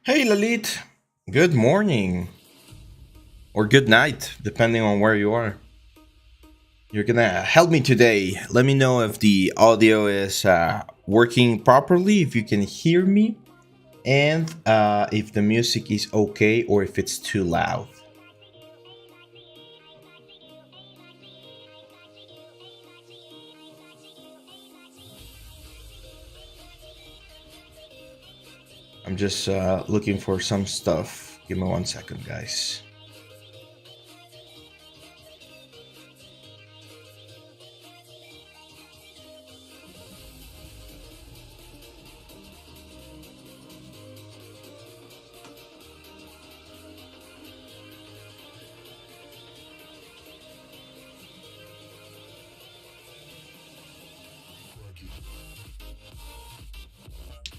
Hey Lalit, good morning or good night, depending on where you are. You're gonna help me today. Let me know if the audio is working properly, if you can hear me, and if the music is okay or if it's too loud. I'm just looking for some stuff. Give me 1 second, guys.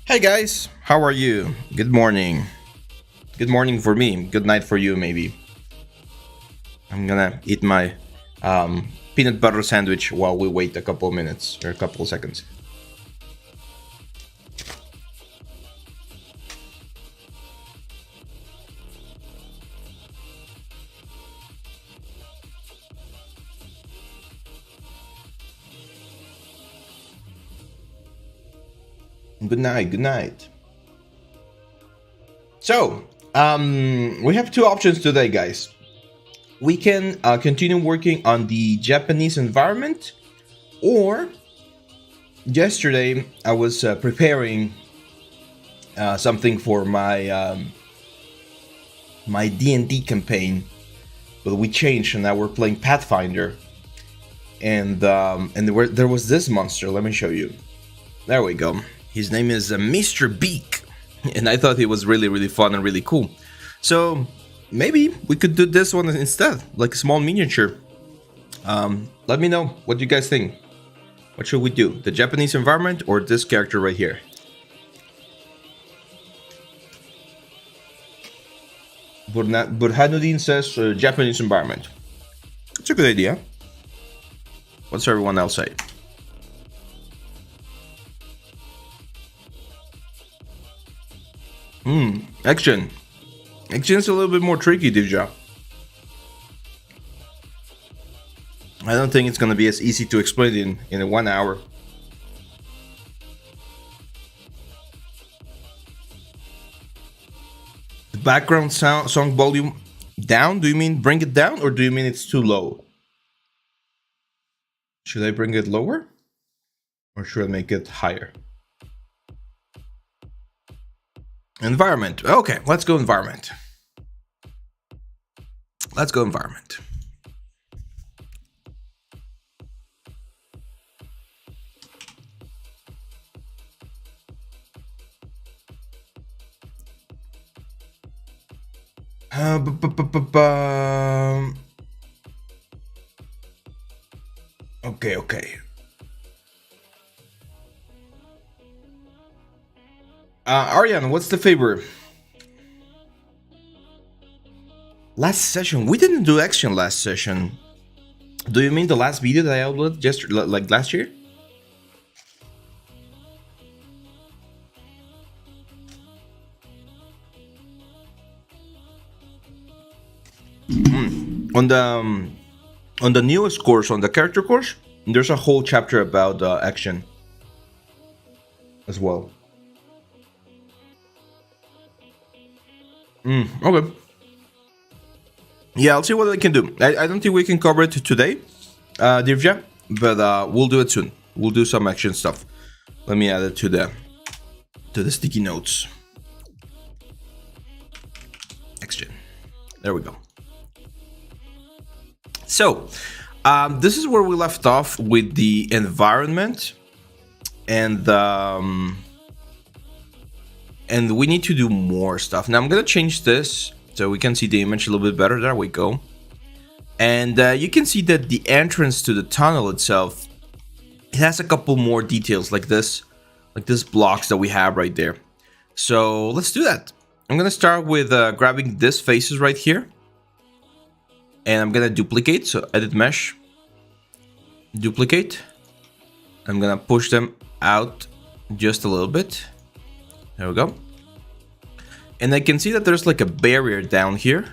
Hey guys, how are you? Good morning. Good morning for me. Good night for you, maybe. I'm gonna eat my peanut butter sandwich while we wait a couple of minutes or a couple of seconds. Good night. Good night. So, we have two options today, guys. We can continue working on the Japanese environment, or yesterday I was preparing something for my D&D campaign, but we changed and now we're playing Pathfinder. And there was this monster. Let me show you. There we go. His name is Mr. Beak, and I thought he was really fun and really cool. So maybe we could do this one instead, like a small miniature. Let me know what you guys think. What should we do? The Japanese environment or this character right here? Burhanuddin says Japanese environment. It's a good idea. What's everyone else say? Action. Action's a little bit more tricky, Divja. I don't think it's gonna be as easy to explain in 1 hour. The background song volume down? Do you mean bring it down or do you mean it's too low? Should I bring it lower? Or should I make it higher? Environment. Okay, let's go environment. Let's go environment. Okay. Ariane, what's the favor? Last session, we didn't do action last session. Do you mean the last video that I uploaded just like last year? On the newest course, on the character course, there's a whole chapter about action as well. Okay. Yeah, I'll see what I can do. I don't think we can cover it today, Divya, but we'll do it soon. We'll do some action stuff. Let me add it to the sticky notes. Action. There we go. So, this is where we left off with the environment, and we need to do more stuff. Now I'm gonna change this so we can see the image a little bit better. There we go. And you can see that the entrance to the tunnel itself, it has a couple more details like this blocks that we have right there. So let's do that. I'm gonna start with grabbing this faces right here, and I'm gonna duplicate. So edit mesh, duplicate. I'm gonna push them out just a little bit. There we go. And I can see that there's like a barrier down here.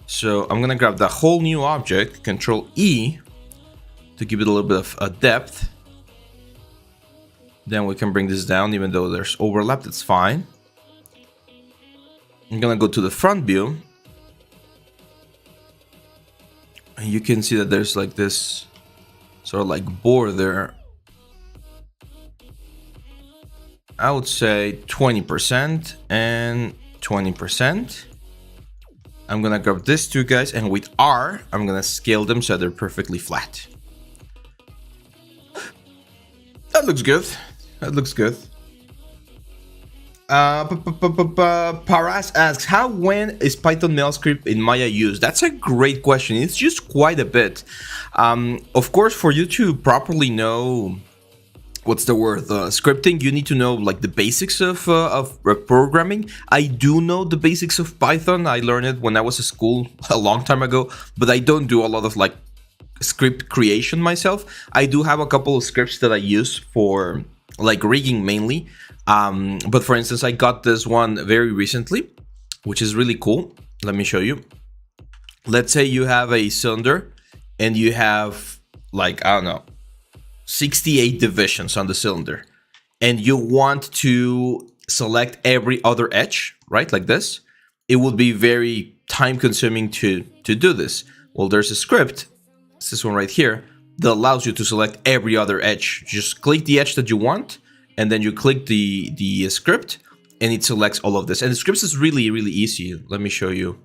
So I'm gonna grab the whole new object, Control E, to give it a little bit of a depth. Then we can bring this down, even though there's overlap, that's fine. I'm gonna go to the front view. And you can see that there's like this sort of like border. I would say 20% and 20%. I'm gonna grab these two guys, and with R, I'm gonna scale them so they're perfectly flat. That looks good. That looks good. Paras asks, how when is Python mail script in Maya used? That's a great question. It's used quite a bit. Of course, for you to properly know what's the word, scripting, you need to know like the basics of programming. I do know the basics of Python. I learned it when I was at school a long time ago, but I don't do a lot of like script creation myself. I do have a couple of scripts that I use for like rigging mainly. But for instance, I got this one very recently, which is really cool. Let me show you. Let's say you have a cylinder and you have like, I don't know, 68 divisions on the cylinder, and you want to select every other edge, right? Like this. It would be very time consuming to do this. Well, there's a script, it's this one right here, that allows you to select every other edge. Just click the edge that you want, and then you click the script, and it selects all of this. And the script is really, really easy. Let me show you.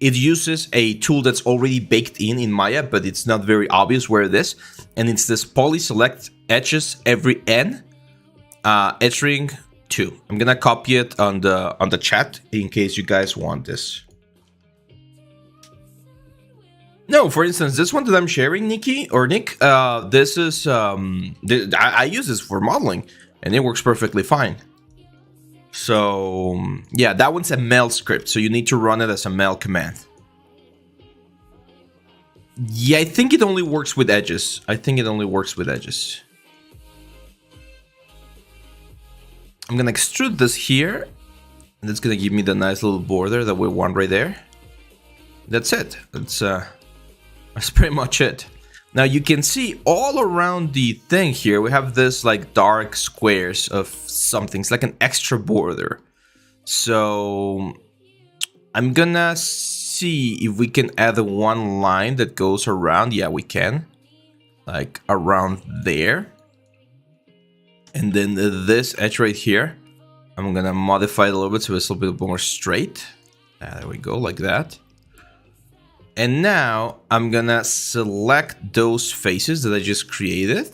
It uses a tool that's already baked in Maya, but it's not very obvious where it is. And it's this poly select edges every n, edge ring 2. I'm gonna copy it on the chat in case you guys want this. No, for instance, this one that I'm sharing, Nikki or Nick, this is I use this for modeling, and it works perfectly fine. So yeah, that one's a mail script, so you need to run it as a mail command. Yeah, I think it only works with edges. I'm gonna extrude this here, and it's gonna give me the nice little border that we want right there. That's it. That's pretty much it. Now you can see all around the thing here, we have this like dark squares of something. It's like an extra border. So I'm gonna see if we can add one line that goes around. Yeah, we can. Like around there. And then this edge right here, I'm gonna modify it a little bit so it's a little bit more straight. There we go, like that. And now I'm gonna select those faces that I just created.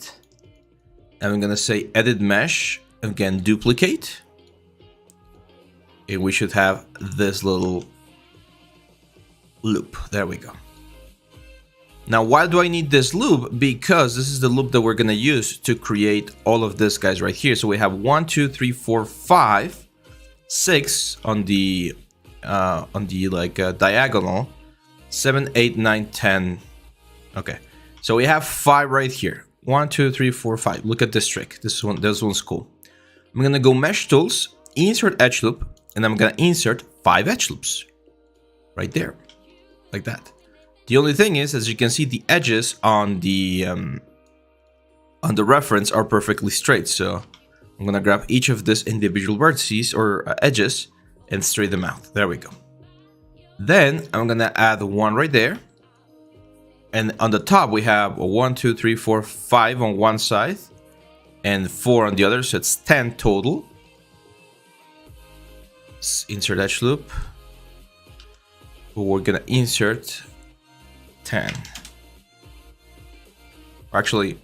And I'm gonna say edit mesh, again duplicate. And we should have this little loop. There we go. Now why do I need this loop? Because this is the loop that we're gonna use to create all of this guys right here. So we have 1, 2, 3, 4, 5, 6 on the like diagonal. 7, 8, 9, 10. Okay, so we have 5 right here. 1, 2, 3, 4, 5. Look at this trick. This one's cool. I'm gonna go mesh tools, insert edge loop, and I'm gonna insert 5 edge loops right there, like that. The only thing is, as you can see, the edges on the reference are perfectly straight. So I'm gonna grab each of these individual vertices or edges and straighten them out. There we go. Then I'm gonna add 1 right there, and on the top we have a 1, 2, 3, 4, 5 on one side, and 4 on the other, so it's 10 total. Let's insert edge loop. We're gonna insert 10. Or actually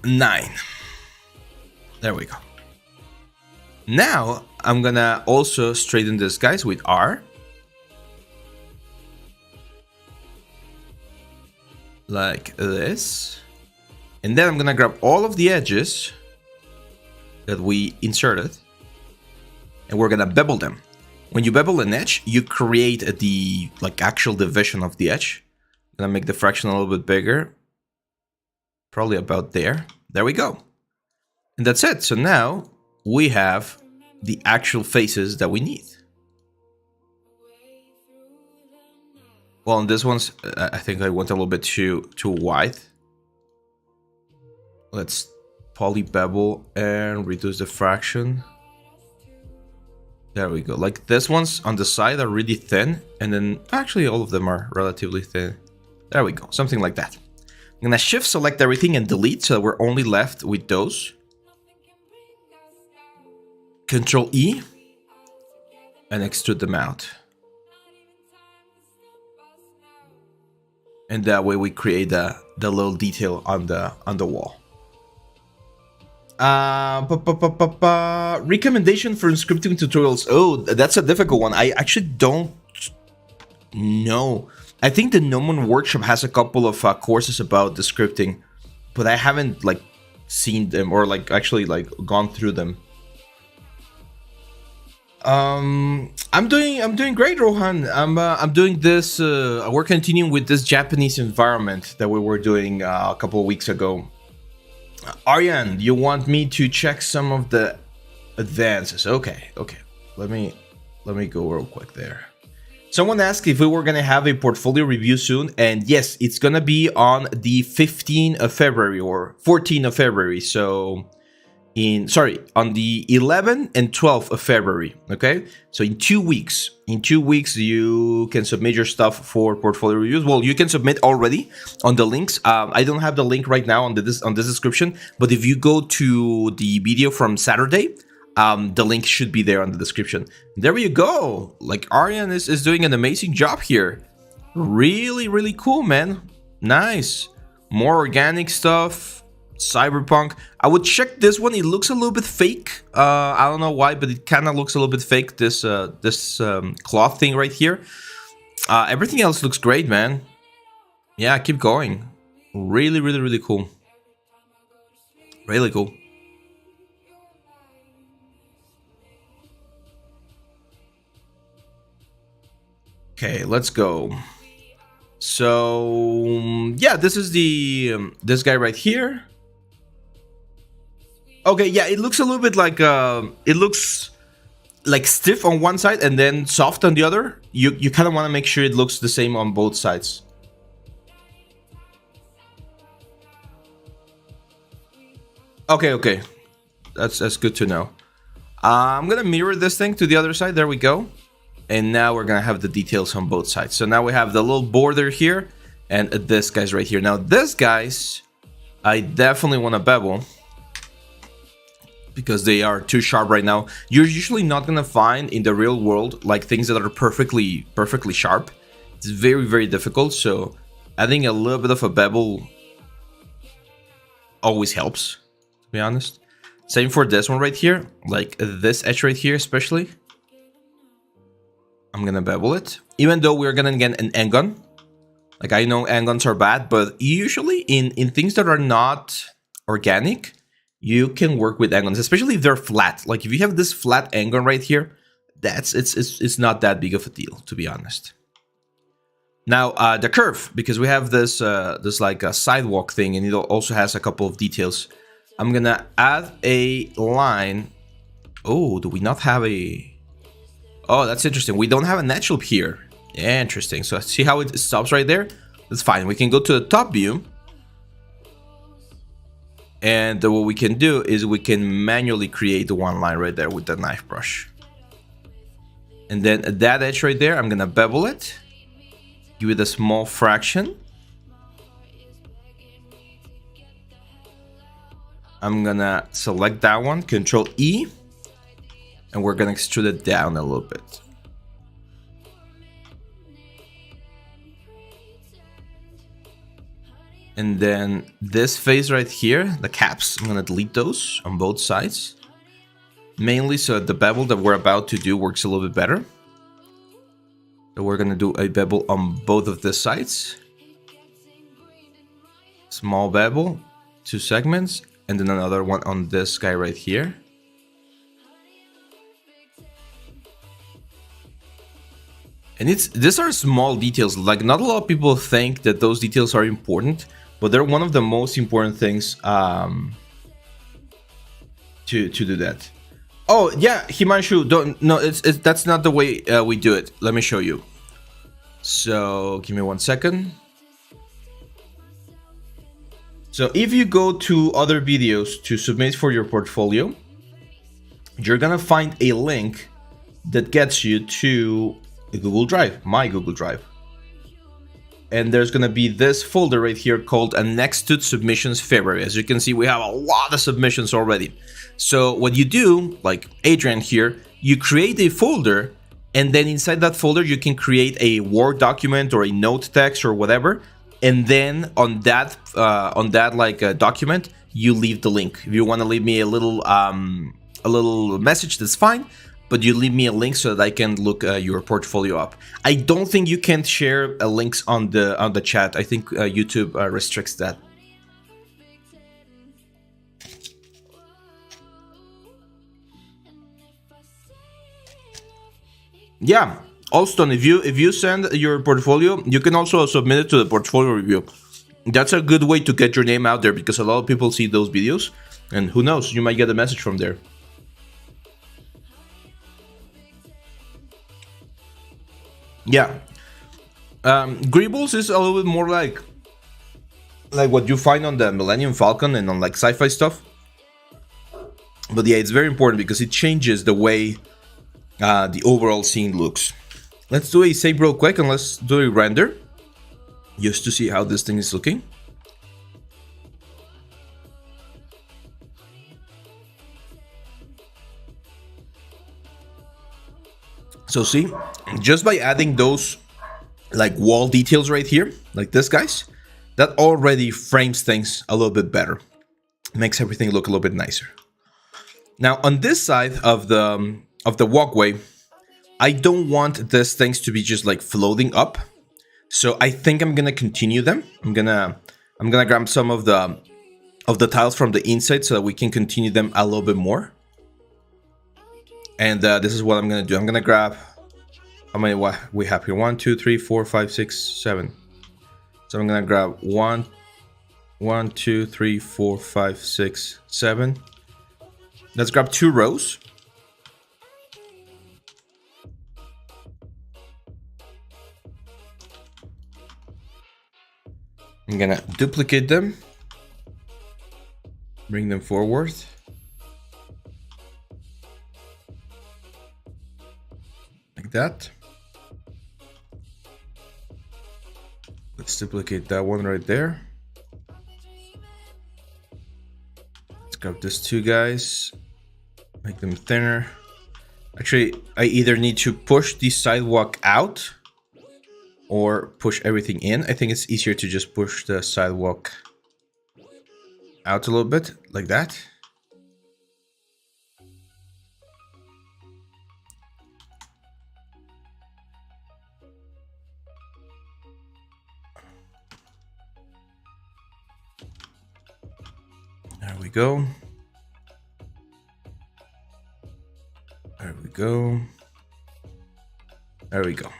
9. There we go. Now I'm gonna also straighten this guys with R. Like this. And then I'm gonna grab all of the edges that we inserted, and we're gonna bevel them. When you bevel an edge, you create the like actual division of the edge. I'm gonna make the fraction a little bit bigger, probably about there. There we go. And that's it. So now we have the actual faces that we need. Well, on this one's, I think I went a little bit too wide. Let's poly bevel and reduce the fraction. There we go. Like this one's on the side are really thin, and then actually all of them are relatively thin. There we go, something like that. I'm gonna shift select everything and delete so that we're only left with those. Control E and extrude them out. And that way we create the little detail on the wall. Recommendation for scripting tutorials. Oh, that's a difficult one. I actually don't know. I think the Gnomon Workshop has a couple of courses about the scripting, but I haven't like seen them or like actually like gone through them. I'm doing great, Rohan. I'm doing this. We're continuing with this Japanese environment that we were doing a couple of weeks ago. Aryan, you want me to check some of the advances? Okay. Let me go real quick there. Someone asked if we were gonna have a portfolio review soon, and yes, it's gonna be on the 15th of February or 14th of February. So on the 11th and 12th of February. Okay, so in 2 weeks. In 2 weeks, you can submit your stuff for portfolio reviews. Well, you can submit already on the links. I don't have the link right now on this description, but if you go to the video from Saturday, the link should be there on the description. There you go. Like Aryan is doing an amazing job here. Really cool, man. Nice. More organic stuff. Cyberpunk. I would check this one. It looks a little bit fake. I don't know why, but it kind of looks a little bit fake. This cloth thing right here. Everything else looks great, man. Yeah, keep going. Really cool. Really cool. Okay, let's go. So yeah, this is the this guy right here. Okay, yeah, it looks a little bit like it looks like stiff on one side and then soft on the other. You kind of want to make sure it looks the same on both sides. Okay, that's good to know. I'm gonna mirror this thing to the other side. There we go. And now we're gonna have the details on both sides. So now we have the little border here and this guy's right here. Now this guy's, I definitely want to bevel because they are too sharp right now. You're usually not gonna find in the real world like things that are perfectly sharp. It's very difficult. So adding a little bit of a bevel always helps, to be honest. Same for this one right here, like this edge right here especially. I'm gonna bevel it, even though we're gonna get an angon. Like I know angons are bad, but usually in things that are not organic, you can work with angons, especially if they're flat. Like if you have this flat angon right here, it's not that big of a deal, to be honest. Now the curve, because we have this this like a sidewalk thing, and it also has a couple of details. I'm gonna add a line. Oh, do we not have a? Oh, that's interesting. We don't have a natural here. Yeah, interesting. So see how it stops right there? That's fine. We can go to the top view. And what we can do is we can manually create the one line right there with the knife brush. And then that edge right there, I'm going to bevel it. Give it a small fraction. I'm going to select that one, Control E. And we're gonna extrude it down a little bit. And then this face right here, the caps, I'm gonna delete those on both sides. Mainly so that the bevel that we're about to do works a little bit better. So we're gonna do a bevel on both of the sides. Small bevel, 2 segments, and then another one on this guy right here. And these are small details. Like not a lot of people think that those details are important, but they're one of the most important things to do that. Oh yeah, Himanshu, don't no, it's that's not the way we do it. Let me show you. So give me 1 second. So if you go to other videos to submit for your portfolio, you're gonna find a link that gets you to Google Drive, my Google Drive. And there's gonna be this folder right here called a Nextut Submissions February. As you can see, we have a lot of submissions already. So what you do, like Adrian here, you create a folder, and then inside that folder you can create a Word document or a note text or whatever. And then on that document, you leave the link. If you want to leave me a little message, that's fine. But you leave me a link so that I can look your portfolio up. I don't think you can share links on the chat. I think YouTube restricts that. Yeah, Alston, if you send your portfolio, you can also submit it to the portfolio review. That's a good way to get your name out there because a lot of people see those videos, and who knows, you might get a message from there. Yeah, Greebles is a little bit more like what you find on the Millennium Falcon and on like sci-fi stuff. But yeah, it's very important because it changes the way the overall scene looks. Let's do a save real quick and let's do a render just to see how this thing is looking. So see, just by adding those like wall details right here, like this, guys, that already frames things a little bit better. Makes everything look a little bit nicer. Now on this side of the walkway, I don't want these things to be just like floating up. So I think I'm gonna continue them. I'm gonna grab some of the tiles from the inside so that we can continue them a little bit more. And this is what I'm gonna do. I'm gonna grab, how many we have here? 1, 2, 3, 4, 5, 6, 7. So I'm gonna grab 1, 2, 3, 4, 5, 6, 7. Let's grab 2 rows. I'm gonna duplicate them, bring them forward. Like that. Let's duplicate that one right there. Let's grab these 2 guys, make them thinner. Actually, I either need to push the sidewalk out or push everything in. I think it's easier to just push the sidewalk out a little bit, like that. There we go. There we go. There we go.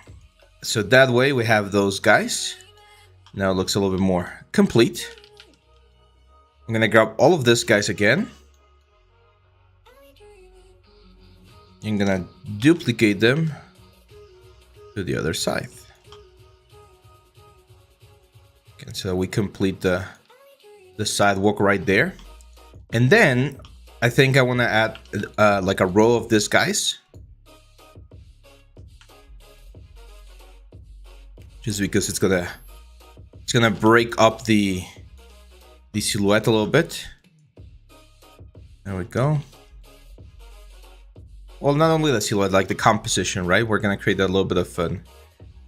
So that way we have those guys. Now it looks a little bit more complete. I'm gonna grab all of this guys again. I'm gonna duplicate them to the other side. Okay, so we complete the sidewalk right there. And then I think I want to add like a row of these guys. Just because it's gonna break up the silhouette a little bit. There we go. Well, not only the silhouette, like the composition, right? We're gonna create a little bit of an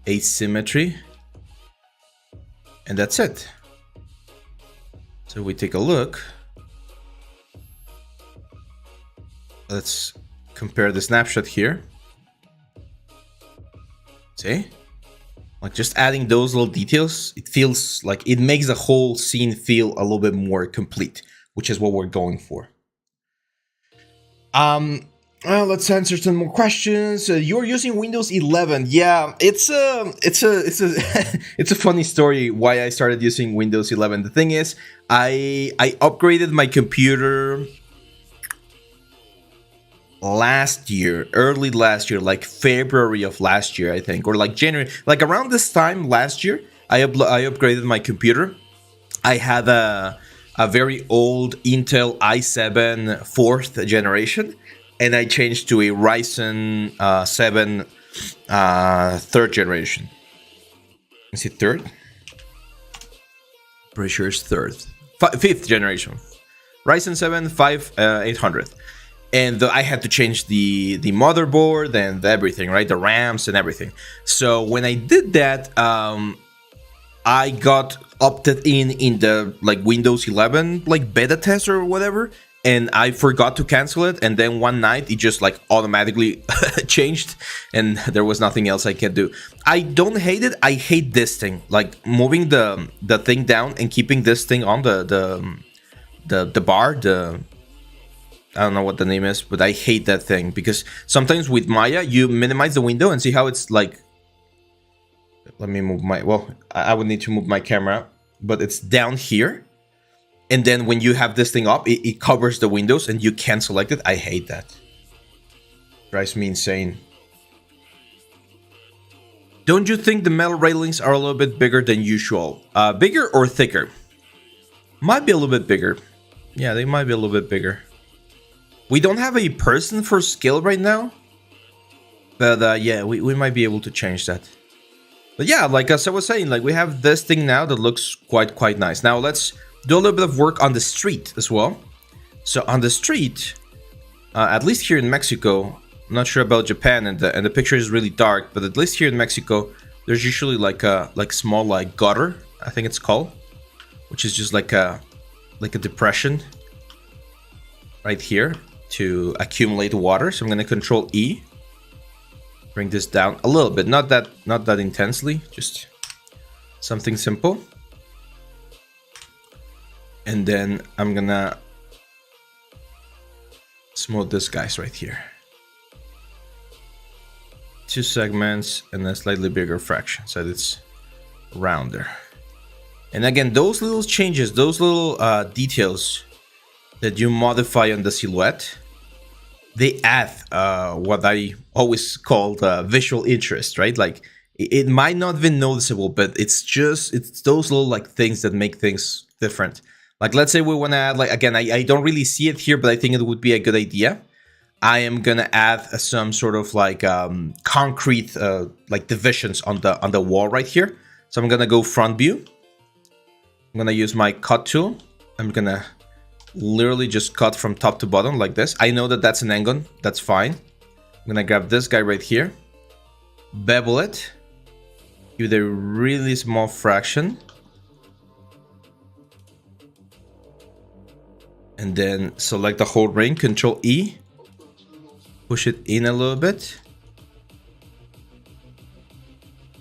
asymmetry. And that's it. So we take a look. Let's compare the snapshot here. See? Like just adding those little details, it feels like it makes the whole scene feel a little bit more complete, which is what we're going for. Let's answer some more questions. You're using Windows 11. Yeah, it's a it's a funny story why I started using Windows 11. The thing is, I upgraded my computer last year, early last year, like February of last year, I think, or like January, like around this time last year, I upgraded my computer. I had a very old Intel i7 fourth generation, and I changed to a Ryzen 7 third generation. Is it third? Pretty sure it's third. Fifth generation. Ryzen 7 5800. And I had to change the motherboard and everything, right? The RAMs and everything. So when I did that, I got opted in the like Windows 11 like beta test or whatever, and I forgot to cancel it. And then one night it just like automatically changed, and there was nothing else I could do. I don't hate it. I hate this thing, like moving the thing down and keeping this thing on the bar. I don't know what the name is, but I hate that thing because sometimes with Maya you minimize the window and see how it's like. Let me move my, well, I would need to move my camera, but it's down here. And then when you have this thing up, it covers the windows and you can't select it. I hate that. Drives me insane. Don't you think the metal railings are a little bit bigger than usual? Bigger or thicker? Might be a little bit bigger. Yeah, they might be a little bit bigger. We don't have a person for skill right now. But yeah, we might be able to change that. But yeah, like as I was saying, like we have this thing now that looks quite nice. Now let's do a little bit of work on the street as well. So on the street, at least here in Mexico, I'm not sure about Japan, and the picture is really dark, but at least here in Mexico, there's usually like a small like gutter, I think it's called, which is just like a depression right here to accumulate water. So I'm gonna control E. Bring this down a little bit, not that intensely, just something simple. And then I'm gonna smooth this guys right here. 2 segments and a slightly bigger fraction, so it's rounder. And again, those little changes, those little details that you modify on the silhouette, they add what I always called visual interest, right? Like it might not be noticeable, but it's those little like things that make things different. Like let's say we want to add, like, again, I don't really see it here, but I think it would be a good idea. I am gonna add some sort of like concrete like divisions on the wall right here. So I'm gonna go front view. I'm gonna use my cut tool. I'm gonna literally just cut from top to bottom like this. I know that that's an angle, that's fine. I'm gonna grab this guy right here, bevel it, give it a really small fraction, and then select the whole ring, Control E, push it in a little bit,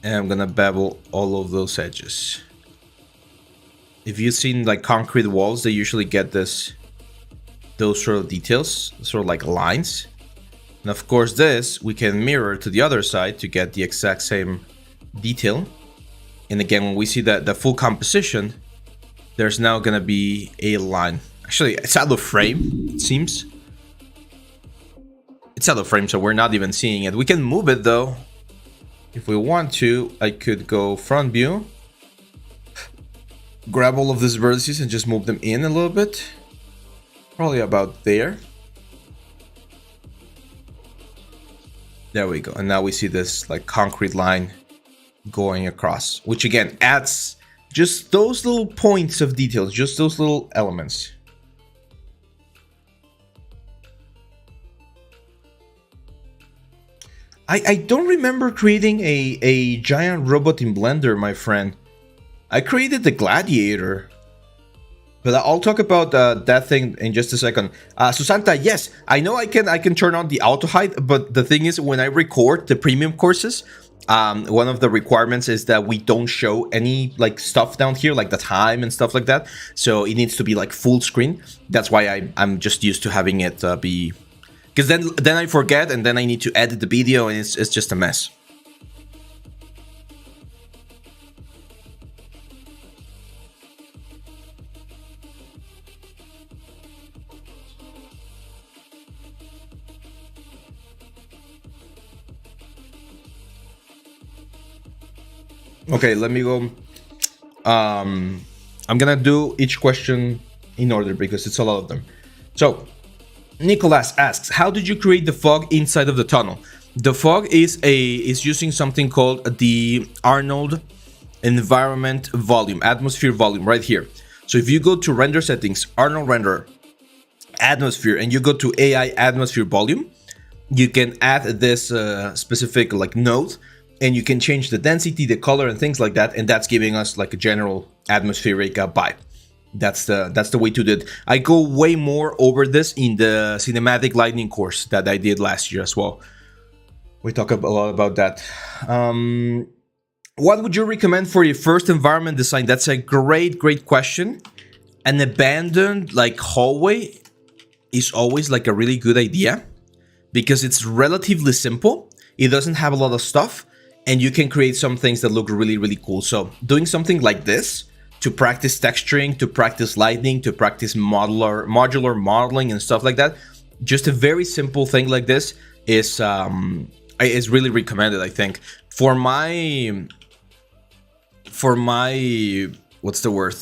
and I'm gonna bevel all of those edges. If you've seen like concrete walls, they usually get those sort of details, sort of like lines. And of course this we can mirror to the other side to get the exact same detail. And again, when we see that the full composition, there's now gonna be a line. Actually, it's out of frame, it seems. It's out of frame, so we're not even seeing it. We can move it though. If we want to, I could go front view, grab all of these vertices and just move them in a little bit. Probably about there. There we go. And now we see this like concrete line going across, which again adds just those little points of details, just those little elements. I don't remember creating a giant robot in Blender, my friend. I created the gladiator, but I'll talk about that thing in just a second. Susanta, yes, I know I can turn on the auto hide, but the thing is, when I record the premium courses, one of the requirements is that we don't show any like stuff down here, like the time and stuff like that. So it needs to be like full screen. That's why I'm just used to having it be, because then I forget and then I need to edit the video and it's just a mess. Okay, let me go. I'm gonna do each question in order because it's a lot of them. So, Nicholas asks, how did you create the fog inside of the tunnel? The fog is using something called the Arnold environment volume, atmosphere volume, right here. So if you go to render settings, Arnold render, atmosphere, and you go to AI atmosphere volume, you can add this specific like node, and you can change the density, the color, and things like that, and that's giving us like a general atmospheric vibe. That's the way to do it. I go way more over this in the cinematic lighting course that I did last year as well. We talk a lot about that. What would you recommend for your first environment design? That's a great question. An abandoned like hallway is always like a really good idea because it's relatively simple. It doesn't have a lot of stuff, and you can create some things that look really cool. So doing something like this to practice texturing, to practice lighting, to practice modular modeling and stuff like that, just a very simple thing like this is really recommended, I think. For my what's the word?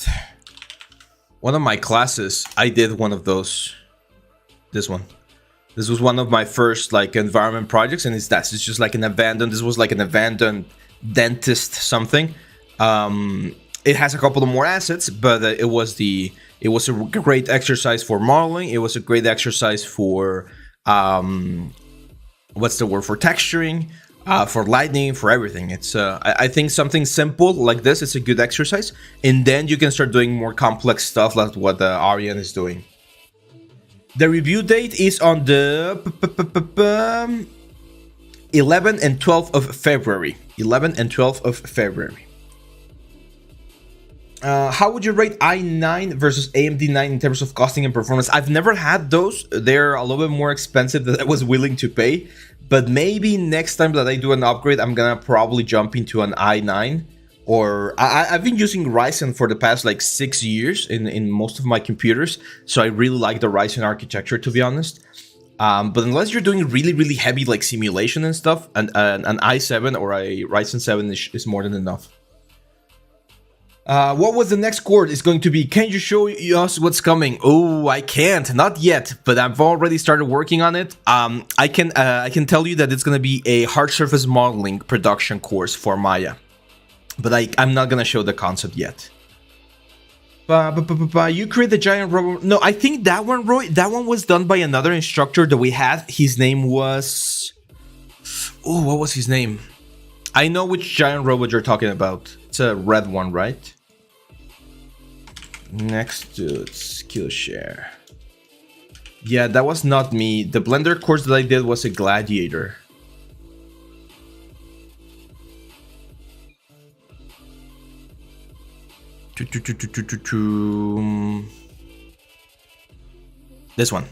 One of my classes, I did one of those. This one. This was one of my first like environment projects, and it's just like an abandoned. This was like an abandoned dentist something. It has a couple of more assets, but it was a great exercise for modeling. It was a great exercise for what's the word, for texturing, for lighting, for everything. It's I think something simple like this is a good exercise, and then you can start doing more complex stuff like what Arian is doing. The review date is on the 11 and 12th of February. 11 and 12th of February. How would you rate i9 versus AMD 9 in terms of costing and performance? I've never had those. They're a little bit more expensive than I was willing to pay. But maybe next time that I do an upgrade, I'm gonna probably jump into an i9. Or I've been using Ryzen for the past like 6 years in most of my computers. So I really like the Ryzen architecture, to be honest. But unless you're doing really heavy like simulation and stuff, an i7 or a Ryzen 7 is more than enough. What was the next chord is going to be? Can you show us what's coming? Oh, I can't, not yet, but I've already started working on it. I can tell you that it's going to be a hard surface modeling production course for Maya, but I'm not going to show the concept yet. You create the giant robot. No, I think that one, Roy, that one was done by another instructor that we had. His name was... Oh, what was his name? I know which giant robot you're talking about. It's a red one, right? Nextut Skillshare. Yeah, that was not me. The Blender course that I did was a Gladiator. This one.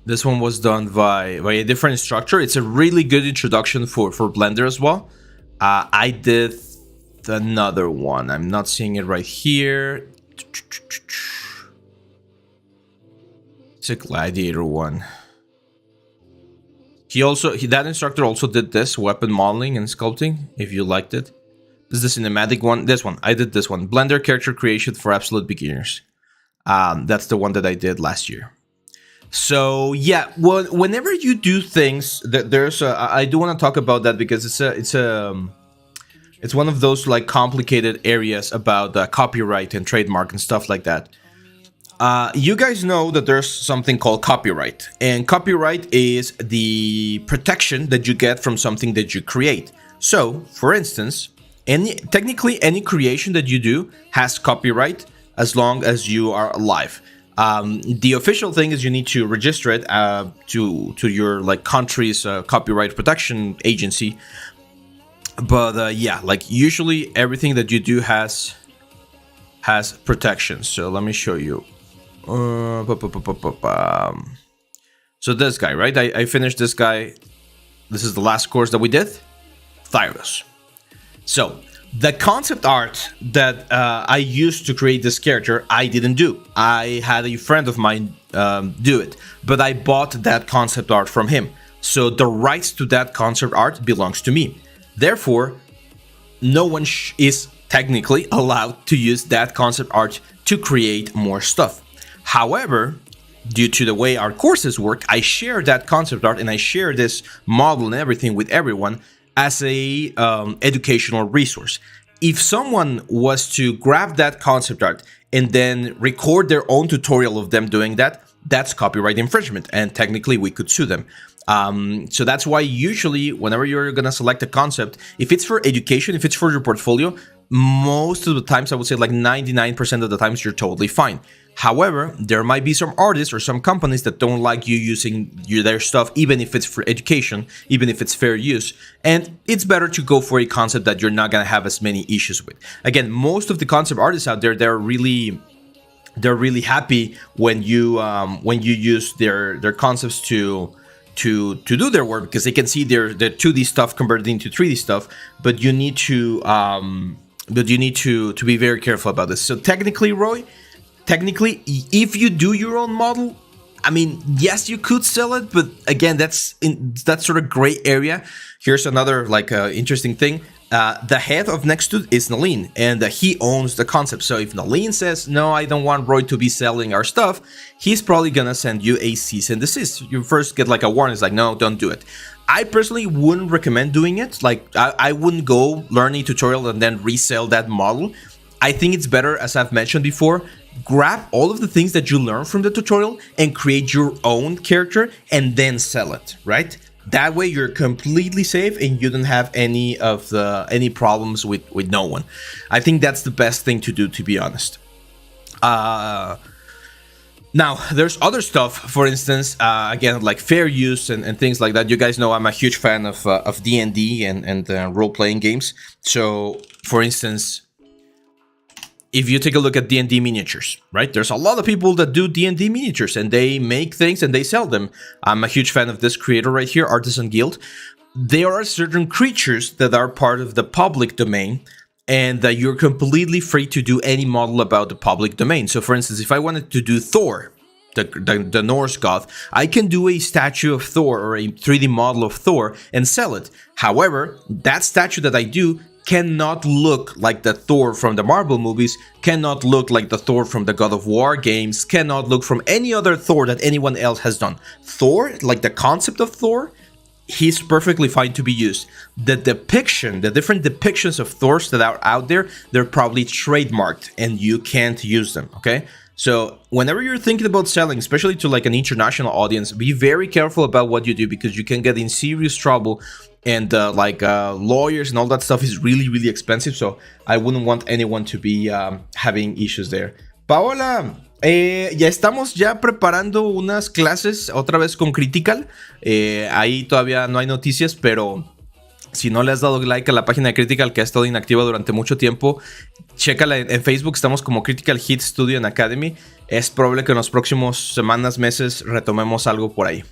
This one was done by a different instructor. It's a really good introduction for Blender as well. I did another one. I'm not seeing it right here. It's a Gladiator one. That instructor also did this weapon modeling and sculpting. If you liked it, this is the cinematic one. This one, I did this one. Blender character creation for absolute beginners. That's the one that I did last year. So yeah, whenever you do things, there's I do want to talk about that because it's one of those like complicated areas about copyright and trademark and stuff like that. You guys know that there's something called copyright, and copyright is the protection that you get from something that you create. So, for instance, technically any creation that you do has copyright as long as you are alive. The official thing is you need to register it to your like country's copyright protection agency. But yeah, like usually everything that you do has protection. So let me show you. So this guy, right? I finished this guy. This is the last course that we did. Thyros. So the concept art that I used to create this character, I didn't do. I had a friend of mine do it, but I bought that concept art from him. So the rights to that concept art belongs to me. Therefore, no one is technically allowed to use that concept art to create more stuff. However, due to the way our courses work, I share that concept art and I share this model and everything with everyone as a educational resource. If someone was to grab that concept art and then record their own tutorial of them doing that, that's copyright infringement, and technically we could sue them. So that's why usually whenever you're gonna select a concept, if it's for education, if it's for your portfolio, most of the times, I would say like 99% of the times, you're totally fine. However, there might be some artists or some companies that don't like you using their stuff, even if it's for education, even if it's fair use. And it's better to go for a concept that you're not gonna have as many issues with. Again, most of the concept artists out there, they're really happy when you use their concepts to do their work, because they can see their 2D stuff converted into 3D stuff. But you need to be very careful about this. So technically, Roy, if you do your own model, I mean, yes, you could sell it, but again, that's sort of gray area. Here's another interesting thing. The head of Nextut is Nalin, and he owns the concept. So if Nalin says, no, I don't want Roy to be selling our stuff, he's probably gonna send you a cease and desist. You first get like a warning, it's like, no, don't do it. I personally wouldn't recommend doing it. Like, I wouldn't go learn a tutorial and then resell that model. I think it's better, as I've mentioned before, grab all of the things that you learn from the tutorial and create your own character and then sell it, right? That way you're completely safe and you don't have any problems with no one. I think that's the best thing to do, to be honest. Now, there's other stuff, for instance, again, like fair use and things like that. You guys know I'm a huge fan of D&D and role-playing games. So, for instance, if you take a look at D&D miniatures, right? There's a lot of people that do D&D miniatures and they make things and they sell them. I'm a huge fan of this creator right here, Artisan Guild. There are certain creatures that are part of the public domain, and that you're completely free to do any model about the public domain. So for instance, if I wanted to do Thor, the Norse god, I can do a statue of Thor or a 3D model of Thor and sell it. However, that statue that I do cannot look like the Thor from the Marvel movies, cannot look like the Thor from the God of War games, cannot look from any other Thor that anyone else has done. Thor, like the concept of Thor, he's perfectly fine to be used. The different depictions of Thors that are out there, they're probably trademarked and you can't use them, okay? So whenever you're thinking about selling, especially to like an international audience, be very careful about what you do, because you can get in serious trouble, and lawyers and all that stuff is really, really expensive. So I wouldn't want anyone to be having issues there. Paola, ya estamos preparando unas clases otra vez con Critical. Ahí todavía no hay noticias, pero si no le has dado like a la página de Critical, que ha estado inactiva durante mucho tiempo, chécala en Facebook. Estamos como Critical Hit Studio and Academy. Es probable que en los próximos semanas, meses retomemos algo por ahí.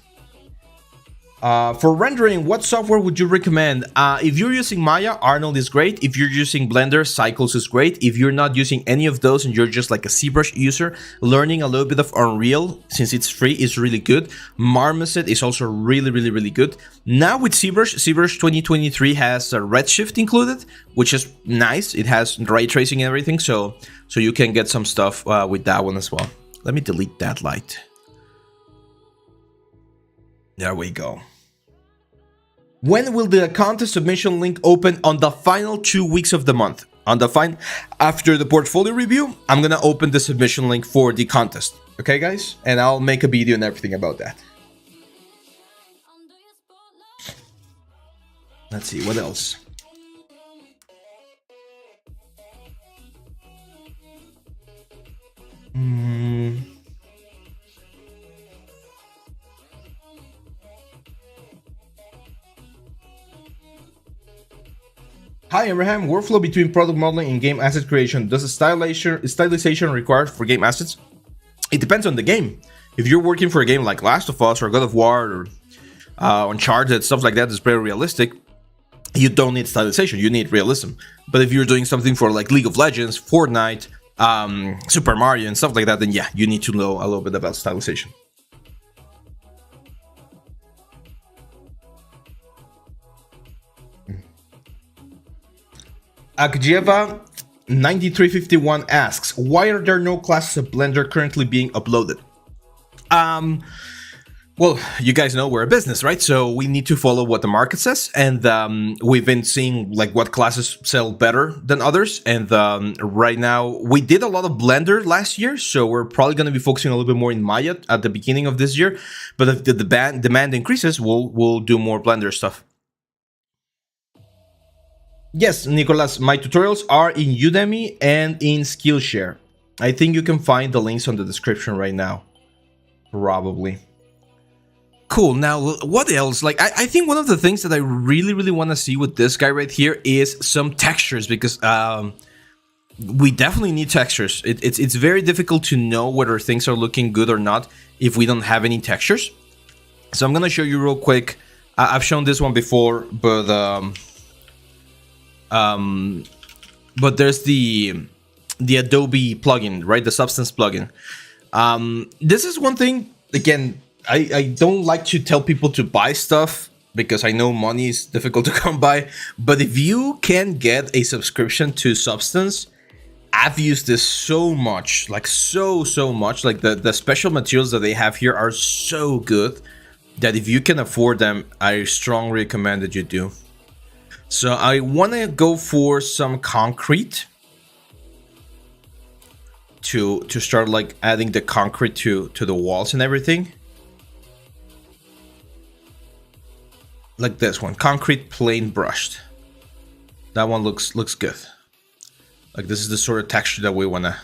For rendering, what software would you recommend? If you're using Maya, Arnold is great. If you're using Blender, Cycles is great. If you're not using any of those and you're just like a ZBrush user, learning a little bit of Unreal, since it's free, is really good. Marmoset is also really, really, really good. Now with ZBrush 2023 has a Redshift included, which is nice. It has ray tracing and everything, so you can get some stuff with that one as well. Let me delete that light. There we go. When will the contest submission link open? On the final 2 weeks of the month. After the portfolio review, I'm gonna open the submission link for the contest. Okay, guys? And I'll make a video and everything about that. Let's see, what else? Hi Abraham, workflow between product modeling and game asset creation. Does a stylization required for game assets? It depends on the game. If you're working for a game like Last of Us or God of War or Uncharted, stuff like that is very realistic, you don't need stylization, you need realism. But if you're doing something for like League of Legends, Fortnite, Super Mario and stuff like that, then yeah, you need to know a little bit about stylization. Akjeva 9351 asks, why are there no classes of Blender currently being uploaded? Well, you guys know we're a business, right? So we need to follow what the market says, and we've been seeing like what classes sell better than others. And right now, we did a lot of Blender last year, so we're probably going to be focusing a little bit more in Maya at the beginning of this year. But if the demand increases, we'll do more Blender stuff. Yes, Nicolas, my tutorials are in Udemy and in Skillshare. I think you can find the links on the description right now, probably. Cool. Now, what else? Like, I think one of the things that I really want to see with this guy right here is some textures, because we definitely need textures. It's very difficult to know whether things are looking good or not if we don't have any textures. So I'm gonna show you real quick. I've shown this one before, but there's the Adobe plugin, right? The Substance plugin. This is one thing. Again, I don't like to tell people to buy stuff because I know money is difficult to come by. But if you can get a subscription to Substance, I've used this so much, like so much. Like the special materials that they have here are so good that if you can afford them, I strongly recommend that you do. So I want to go for some concrete to start like adding the concrete to the walls and everything. Like this one, concrete plain brushed. That one looks good. Like this is the sort of texture that we wanna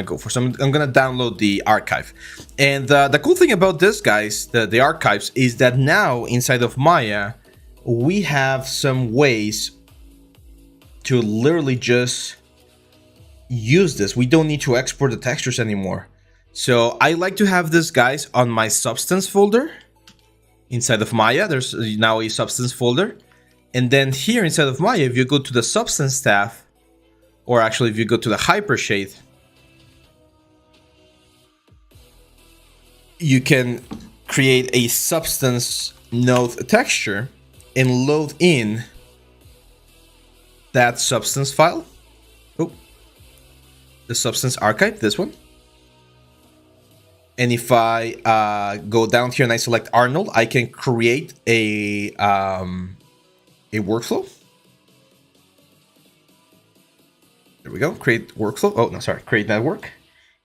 go for. So I'm gonna download the archive. And the cool thing about this, guys, the archives, is that now inside of Maya, we have some ways to literally just use this. We don't need to export the textures anymore. So I like to have this, guys, on my Substance folder. Inside of Maya, there's now a Substance folder. And then here inside of Maya, if you go to the Substance tab, or actually if you go to the Hypershade, you can create a Substance node texture and load in that Substance file. Oh, the Substance archive, this one. And if I go down here and I select Arnold, I can create a workflow. There we go. Create workflow. Oh, no, sorry. Create network.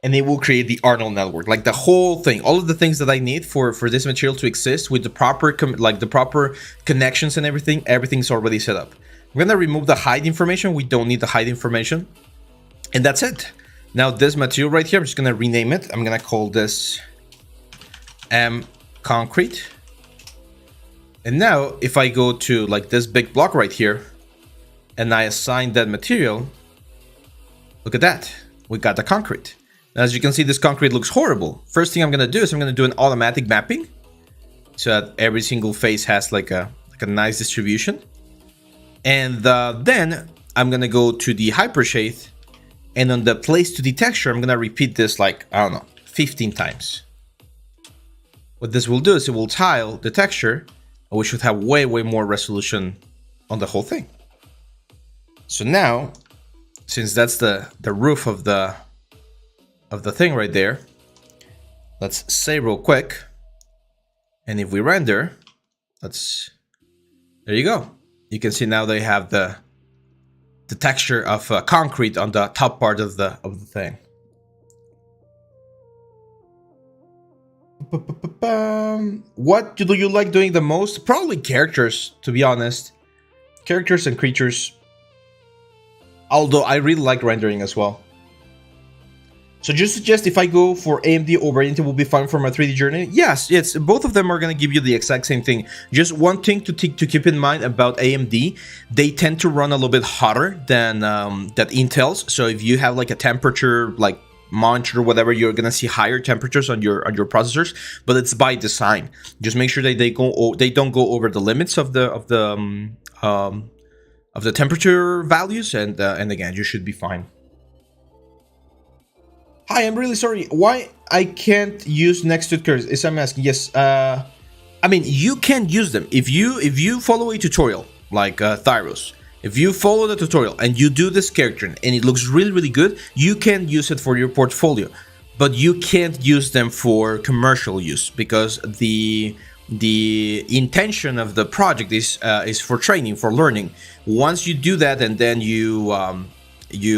And it will create the Arnold network. Like the whole thing. All of the things that I need for this material to exist with the proper the proper connections and everything. Everything's already set up. I'm going to remove the hide information. We don't need the hide information. And that's it. Now this material right here, I'm just going to rename it. I'm going to call this concrete. And now if I go to like this big block right here and I assign that material, look at that. We got the concrete. Now, as you can see, this concrete looks horrible. First thing I'm going to do is I'm going to do an automatic mapping so that every single face has like a nice distribution. And then I'm going to go to the Hypershade. And on the place to the texture, I'm going to repeat this like, I don't know, 15 times. What this will do is it will tile the texture, and we should have way more resolution on the whole thing. So now, since that's the roof of the thing right there, let's save real quick. And if we render, there you go. You can see now they have the texture of concrete on the top part of the thing. What do you like doing the most? Probably characters, to be honest. Characters and creatures. Although I really like rendering as well. So just suggest if I go for AMD over Intel will be fine for my 3D journey? Yes, both of them are going to give you the exact same thing. Just one thing to keep in mind about AMD, they tend to run a little bit hotter than Intel's. So if you have like a temperature like monitor or whatever, you're going to see higher temperatures on your processors, but it's by design. Just make sure that they don't go over the limits of the temperature values, and again, you should be fine. Hi, I'm really sorry. Why I can't use Nextut curves? Is I'm asking. Yes, I mean you can use them if you follow a tutorial like Thyros. If you follow the tutorial and you do this character and it looks really, really good, you can use it for your portfolio. But you can't use them for commercial use, because the intention of the project is for training, for learning. Once you do that and then you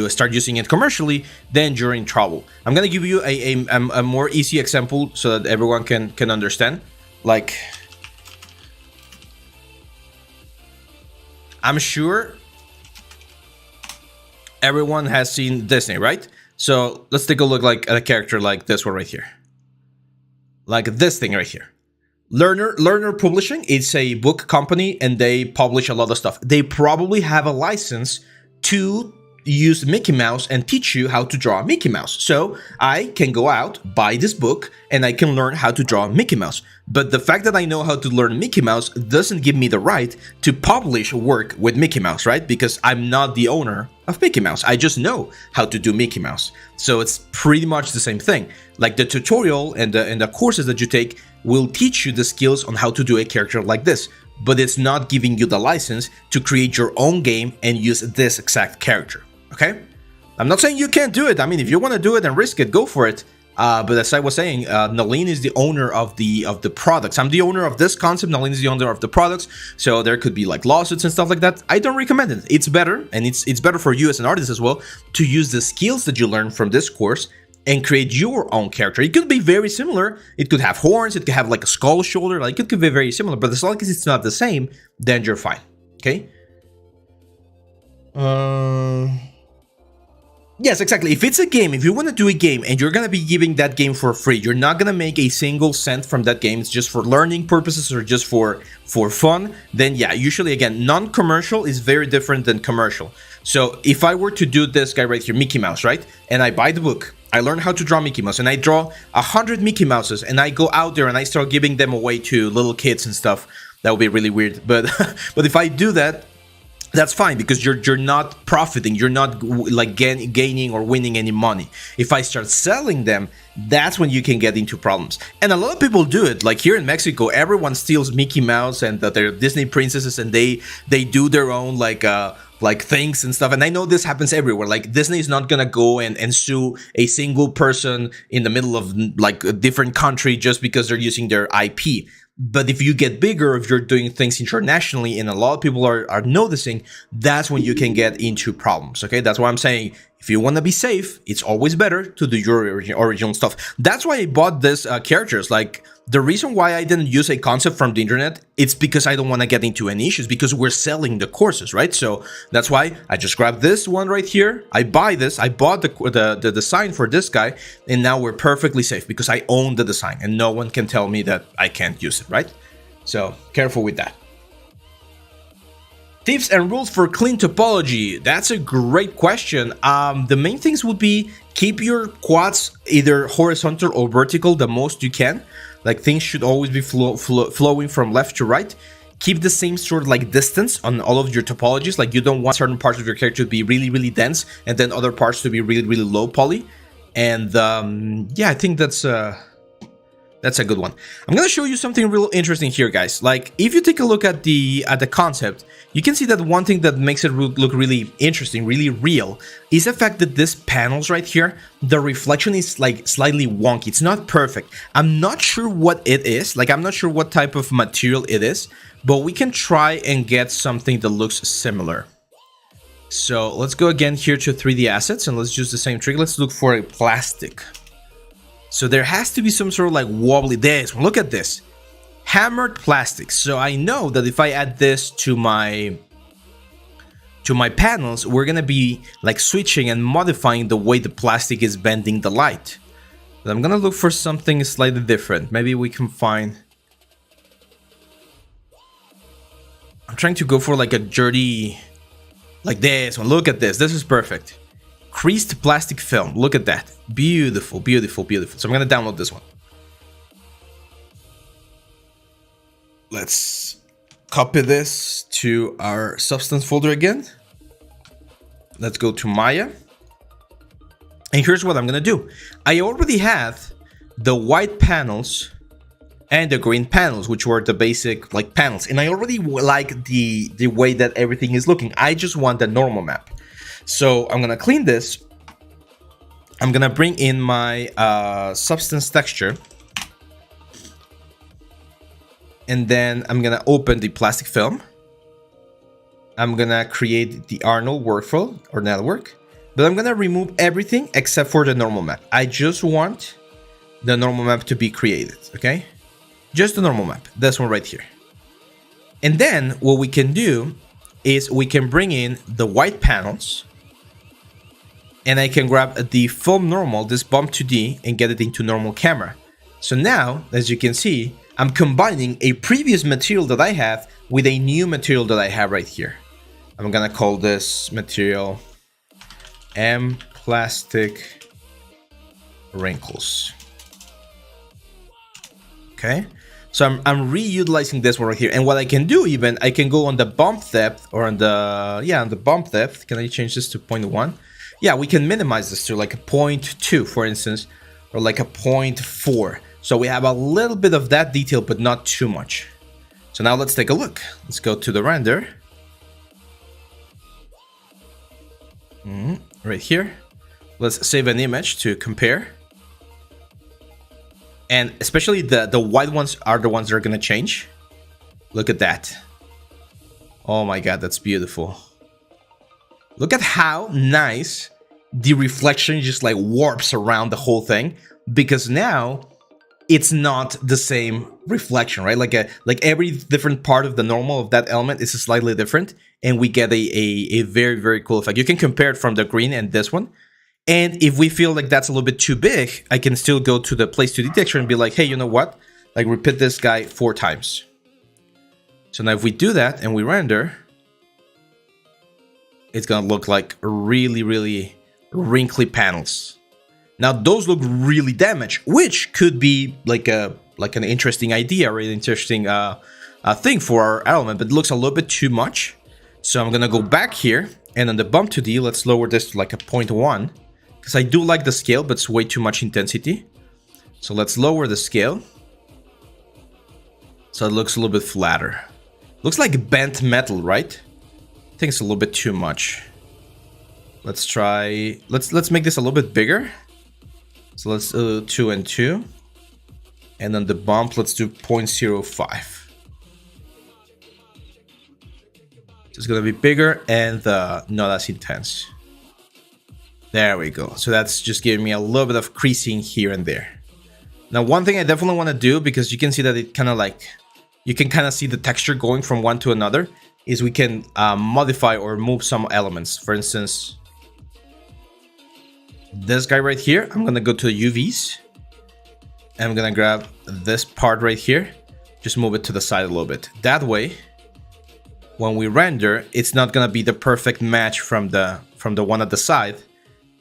start using it commercially, then you're in trouble. I'm gonna give you a more easy example so that everyone can understand. Like, I'm sure everyone has seen Disney, right? So let's take a look like at a character like this one right here. Like this thing right here. Learner Publishing, it's a book company and they publish a lot of stuff. They probably have a license to use Mickey Mouse and teach you how to draw Mickey Mouse. So I can go out, buy this book, and I can learn how to draw Mickey Mouse. But the fact that I know how to learn Mickey Mouse doesn't give me the right to publish work with Mickey Mouse, right? Because I'm not the owner of Mickey Mouse. I just know how to do Mickey Mouse. So it's pretty much the same thing. Like the tutorial and the courses that you take will teach you the skills on how to do a character like this, but it's not giving you the license to create your own game and use this exact character. Okay, I'm not saying you can't do it. I mean, if you want to do it and risk it, go for it. But as I was saying, Nalin is the owner of the products. I'm the owner of this concept. Nalin is the owner of the products. So there could be like lawsuits and stuff like that. I don't recommend it. It's better, and it's better for you as an artist as well, to use the skills that you learn from this course and create your own character. It could be very similar. It could have horns. It could have like a skull shoulder. Like it could be very similar. But as long as it's not the same, then you're fine. Okay. Yes, exactly. If it's a game, if you want to do a game and you're going to be giving that game for free, you're not going to make a single cent from that game. It's just for learning purposes or just for fun. Then yeah, usually again, non-commercial is very different than commercial. So if I were to do this guy right here, Mickey Mouse, right? And I buy the book, I learn how to draw Mickey Mouse and I draw 100 Mickey Mouses and I go out there and I start giving them away to little kids and stuff. That would be really weird. But if I do that, that's fine, because you're not profiting, you're not like gaining or winning any money. If I start selling them, that's when you can get into problems. And a lot of people do it. Like here in Mexico, everyone steals Mickey Mouse and their Disney princesses, and they do their own like things and stuff. And I know this happens everywhere. Like Disney is not gonna go and sue a single person in the middle of like a different country just because they're using their IP. But if you get bigger, if you're doing things internationally and a lot of people are noticing, that's when you can get into problems, okay? That's why I'm saying, if you want to be safe, it's always better to do your original stuff. That's why I bought this characters. Like, the reason why I didn't use a concept from the internet, it's because I don't want to get into any issues, because we're selling the courses, right? So that's why I just grabbed this one right here. I buy this. I bought the design for this guy, and now we're perfectly safe because I own the design, and no one can tell me that I can't use it, right? So careful with that. Tips and rules for clean topology. That's a great question. The main things would be keep your quads either horizontal or vertical the most you can. Like things should always be flowing from left to right. Keep the same sort of like distance on all of your topologies. Like you don't want certain parts of your character to be really, really dense and then other parts to be really, really low poly. And yeah, I think that's a good one. I'm gonna show you something real interesting here, guys. Like, if you take a look at the concept, you can see that one thing that makes it look really interesting, really real, is the fact that this panels right here, the reflection is like slightly wonky. It's not perfect. I'm not sure what it is. Like, I'm not sure what type of material it is, but we can try and get something that looks similar. So let's go again here to 3D assets and let's use the same trick. Let's look for a plastic. So there has to be some sort of like wobbly, this one, look at this, hammered plastic. So I know that if I add this to my panels, we're gonna be like switching and modifying the way the plastic is bending the light. But I'm gonna look for something slightly different. Maybe we can find, I'm trying to go for like a dirty, like this one, look at this, this is perfect. Creased plastic film, look at that, beautiful, beautiful, beautiful. So I'm gonna download this one. Let's copy this to our substance folder again. Let's go to Maya. And here's what I'm gonna do. I already have the white panels and the green panels, which were the basic like panels. And I already like the way that everything is looking. I just want the normal map. So I'm gonna clean this. I'm gonna bring in my substance texture, and then I'm gonna open the plastic film. I'm gonna create the Arnold workflow or network, but I'm gonna remove everything except for the normal map. I just want the normal map to be created, okay? Just the normal map, this one right here. And then what we can do is we can bring in the white panels, and I can grab the film normal, this bump 2D, and get it into normal camera. So now, as you can see, I'm combining a previous material that I have with a new material that I have right here. I'm gonna call this material M plastic wrinkles. Okay, so I'm reutilizing this one right here. And what I can do, even I can go on the bump depth, or on the on the bump depth. Can I change this to 0.1? Yeah, we can minimize this to like a 0.2, for instance, or like a 0.4. So we have a little bit of that detail, but not too much. So now let's take a look. Let's go to the render. Right here. Let's save an image to compare. And especially the white ones are the ones that are gonna change. Look at that. Oh my god, that's beautiful. Look at how nice the reflection just like warps around the whole thing, because now it's not the same reflection, right? Like every different part of the normal of that element is slightly different, and we get a very, very cool effect. You can compare it from the green and this one. And if we feel like that's a little bit too big, I can still go to the place to texture and be like, hey, you know what? Like repeat this guy 4 times. So now if we do that and we render, it's gonna look like really, really wrinkly panels. Now those look really damaged, which could be like an interesting idea or an interesting thing for our element, but it looks a little bit too much. So I'm gonna go back here, and on the bump 2D, let's lower this to like a 0.1, because I do like the scale, but it's way too much intensity. So let's lower the scale, so it looks a little bit flatter. Looks like bent metal, right? I think it's a little bit too much. Let's try. Let's make this a little bit bigger. So let's 2 and 2, and on the bump, let's do 0.05. So it's gonna be bigger and not as intense. There we go. So that's just giving me a little bit of creasing here and there. Now, one thing I definitely want to do, because you can see that it kind of like, you can kind of see the texture going from one to another, is we can modify or move some elements. For instance, this guy right here, I'm gonna go to the UVs, and I'm gonna grab this part right here, just move it to the side a little bit. That way, when we render, it's not gonna be the perfect match from the one at the side,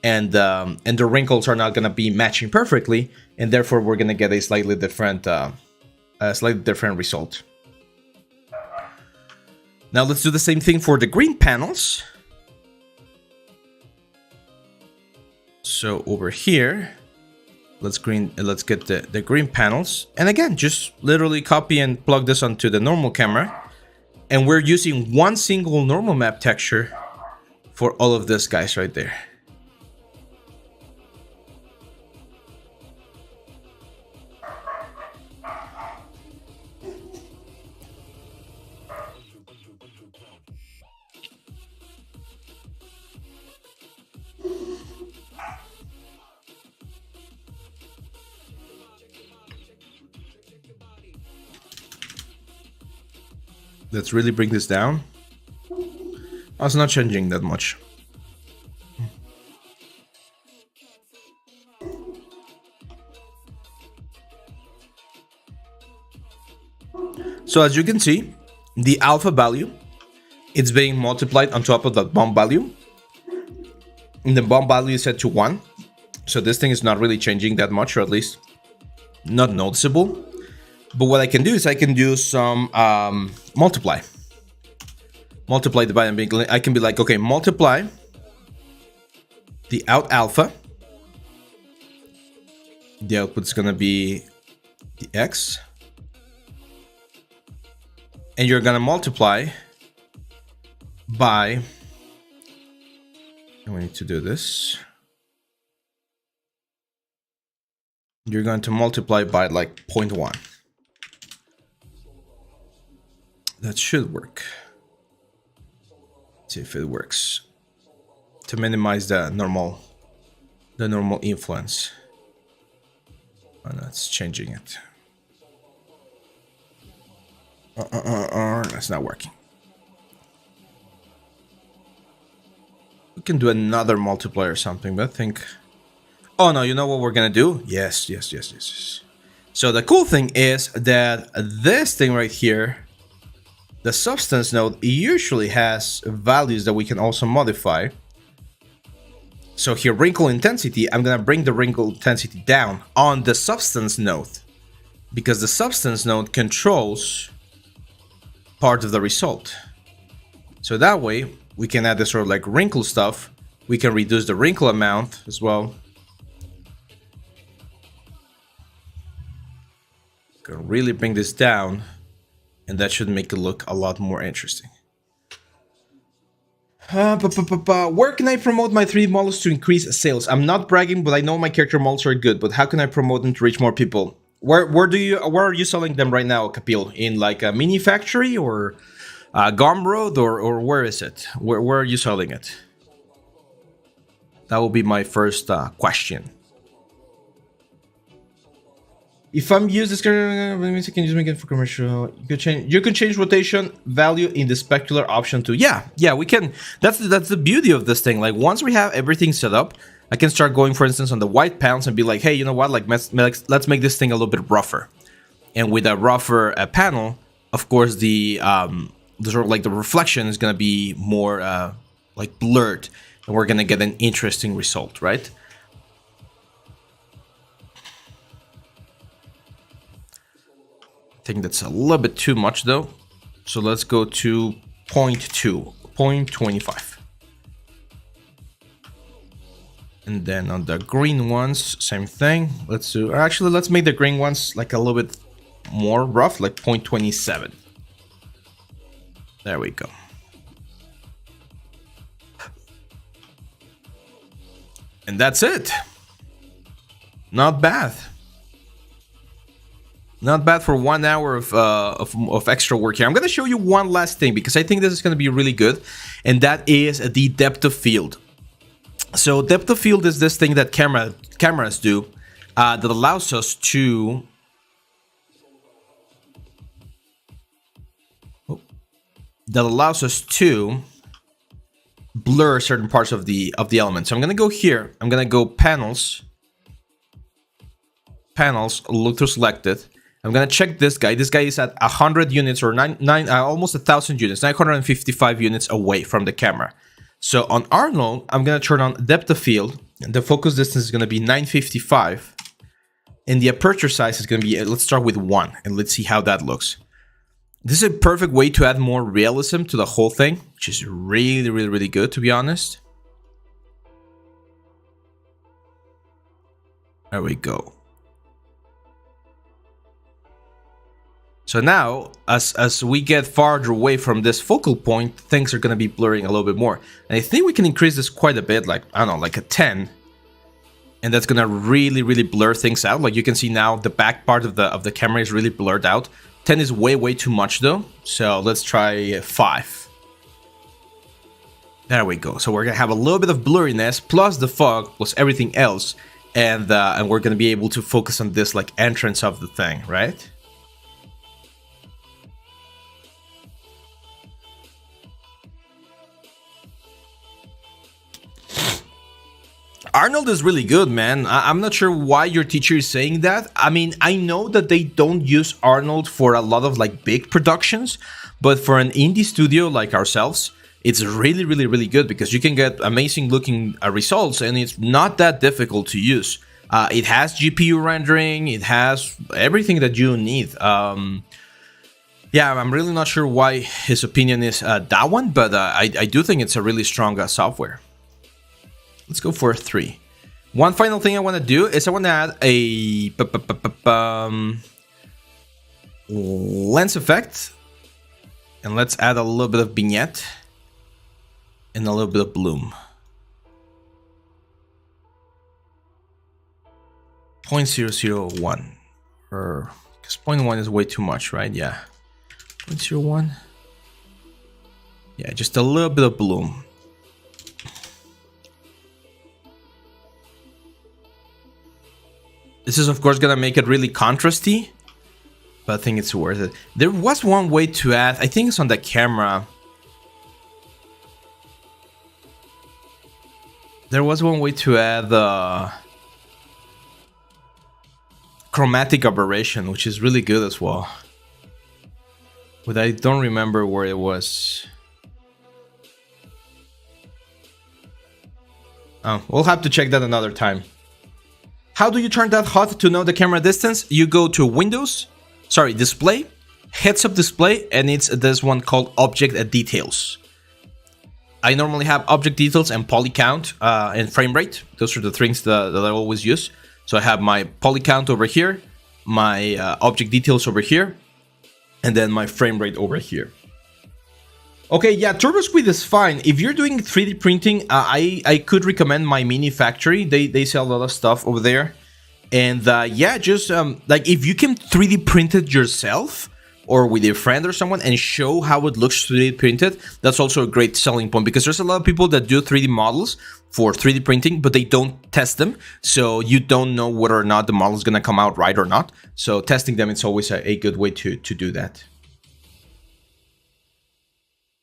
and the wrinkles are not gonna be matching perfectly, and therefore we're gonna get a slightly different result. Now let's do the same thing for the green panels. So over here, let's get the green panels, and again, just literally copy and plug this onto the normal camera, and we're using one single normal map texture for all of this guys right there. Let's really bring this down. Oh, it's not changing that much. So as you can see, the alpha value, it's being multiplied on top of that bump value. And the bump value is set to 1. So this thing is not really changing that much, or at least not noticeable. But what I can do is I can do some multiply divide, and I can be like, okay, multiply the out alpha. The output's gonna be the x and you're gonna multiply by, and we need to do this. You're going to multiply by like 0.1. That should work. Let's see if it works. To minimize the normal influence. Oh no, it's changing it. That's not working. We can do another multiplier or something, but I think... Oh no, you know what we're gonna do? Yes. So the cool thing is that this thing right here, the substance node, usually has values that we can also modify. So here, wrinkle intensity, I'm gonna bring the wrinkle intensity down on the substance node, because the substance node controls part of the result. So that way, we can add this sort of like wrinkle stuff. We can reduce the wrinkle amount as well. Can really bring this down, and that should make it look a lot more interesting. Where can I promote my 3D models to increase sales? I'm not bragging, but I know my character models are good, but how can I promote them to reach more people? Where are you selling them right now, Kapil? In like a mini factory or Gumroad, or where is it? Where are you selling it? That will be my first question. If I'm using this, I can use them again for commercial. You can change rotation value in the specular option too. Yeah, we can. That's the beauty of this thing. Like once we have everything set up, I can start going, for instance, on the white panels and be like, hey, you know what? Like let's make this thing a little bit rougher. And with a rougher panel, of course, the sort of like the reflection is gonna be more like blurred, and we're gonna get an interesting result, right? I think that's a little bit too much though. So let's go to 0.25. And then on the green ones, same thing. Let's make the green ones like a little bit more rough, like 0.27. There we go. And that's it. Not bad. Not bad for 1 hour of extra work here. I'm going to show you one last thing because I think this is going to be really good, and that is the depth of field. So depth of field is this thing that cameras do that allows us to blur certain parts of the element. So I'm going to go here. I'm going to go panels, look to selected. I'm gonna check this guy. This guy is at 100 units or almost 1,000 units, 955 units away from the camera. So on Arnold, I'm gonna turn on depth of field. And the focus distance is gonna be 955, and the aperture size is gonna be. Let's start with 1, and let's see how that looks. This is a perfect way to add more realism to the whole thing, which is really good, to be honest. There we go. So now, as we get farther away from this focal point, things are going to be blurring a little bit more. And I think we can increase this quite a bit, like, I don't know, like a 10. And that's going to really blur things out. Like you can see now, the back part of the camera is really blurred out. 10 is way too much though. So let's try 5. There we go. So we're going to have a little bit of blurriness, plus the fog, plus everything else. And we're going to be able to focus on this like entrance of the thing, right? Arnold is really good, man. I'm not sure why your teacher is saying that. I mean, I know that they don't use Arnold for a lot of like big productions, but for an indie studio like ourselves, it's really good because you can get amazing looking results, and it's not that difficult to use. It has GPU rendering, it has everything that you need. Yeah, I'm really not sure why his opinion is that one, but I do think it's a really strong software. Let's go for 3. One final thing I want to do is I want to add a lens effect And let's add a little bit of vignette and a little bit of bloom. 0.001, or because 0.1 is way too much, right? Yeah, 0.01. Yeah, just a little bit of bloom. This is of course gonna make it really contrasty, but I think it's worth it. There was one way to add, I think it's on the camera. There was one way to add chromatic aberration, which is really good as well. But I don't remember where it was. Oh, we'll have to check that another time. How do you turn that HUD to know the camera distance? You go to Windows, display, heads up display, and it's this one called object details. I normally have object details and poly count and frame rate. Those are the things that I always use. So I have my poly count over here, my object details over here, and then my frame rate over here. Okay, yeah, TurboSquid is fine. If you're doing 3D printing, I could recommend my Mini Factory. They sell a lot of stuff over there. And yeah, just like if you can 3D print it yourself or with a friend or someone and show how it looks 3D printed, that's also a great selling point, because there's a lot of people that do 3D models for 3D printing, but they don't test them. So you don't know whether or not the model is going to come out right or not. So testing them, it's always a good way to do that.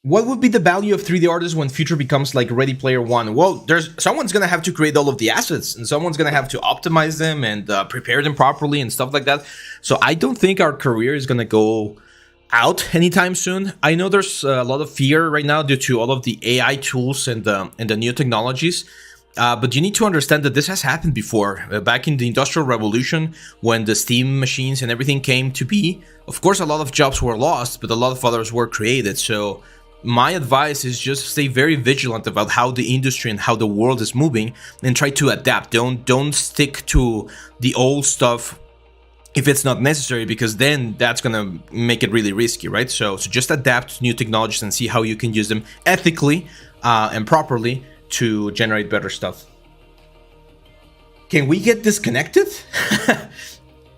What would be the value of 3D artists when future becomes like Ready Player One? Well, someone's gonna have to create all of the assets, and someone's gonna have to optimize them and prepare them properly and stuff like that. So I don't think our career is gonna go out anytime soon. I know there's a lot of fear right now due to all of the AI tools and the new technologies. But you need to understand that this has happened before. Back in the Industrial Revolution, when the steam machines and everything came to be, of course, a lot of jobs were lost, but a lot of others were created. So my advice is just stay very vigilant about how the industry and how the world is moving, and try to adapt. Don't stick to the old stuff if it's not necessary, because then that's gonna make it really risky, right? So just adapt to new technologies and see how you can use them ethically and properly to generate better stuff. Can we get disconnected?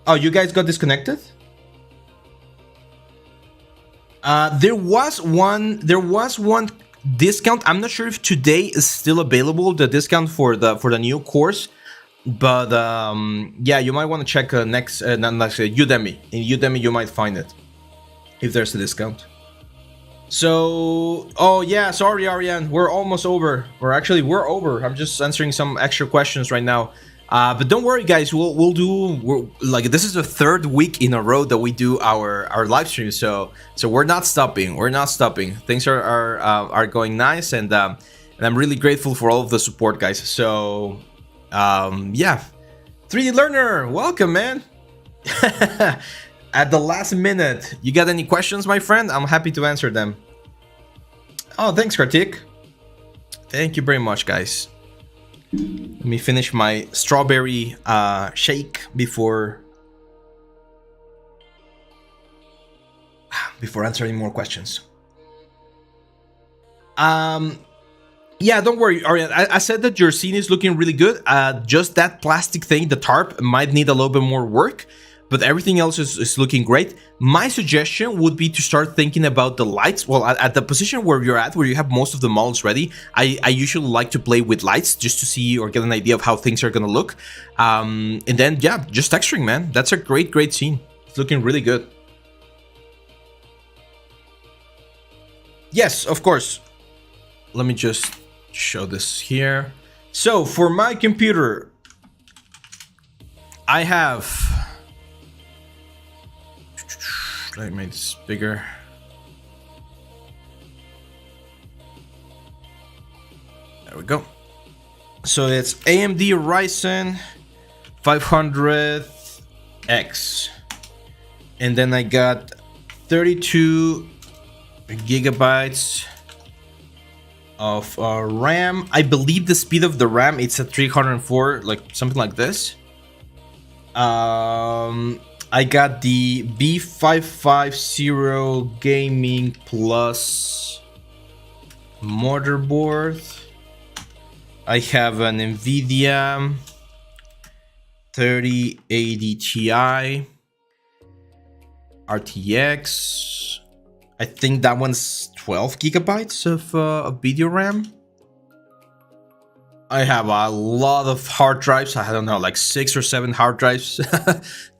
Oh, you guys got disconnected? There was one discount. I'm not sure if today is still available, the discount for the new course, but yeah, you might want to check Udemy. In Udemy you might find it if there's a discount. So, oh yeah, sorry Ariane, we're almost over. We're over. I'm just answering some extra questions right now. But don't worry, guys. We're like, this is the third week in a row that we do our live stream. So we're not stopping. We're not stopping. Things are going nice, and I'm really grateful for all of the support, guys. So yeah, 3D Learner, welcome, man. At the last minute, you got any questions, my friend? I'm happy to answer them. Oh, thanks, Kartik. Thank you very much, guys. Let me finish my strawberry shake before answering more questions. Yeah, don't worry, Ariane. I said that your scene is looking really good. Just that plastic thing, the tarp, might need a little bit more work, but everything else is looking great. My suggestion would be to start thinking about the lights. Well, at the position where you're at, where you have most of the models ready, I usually like to play with lights just to see or get an idea of how things are gonna look. And then, yeah, just texturing, man. That's a great scene. It's looking really good. Yes, of course. Let me just show this here. So, for my computer, I have... Let me make this bigger. There we go. So it's AMD Ryzen 500X. And then I got 32 gigabytes of RAM. I believe the speed of the RAM, it's at 304, like something like this. I got the B550 Gaming Plus motherboard. I have an NVIDIA 3080 Ti RTX. I think that one's 12 gigabytes of video RAM. I have a lot of hard drives. I don't know, like 6 or 7 hard drives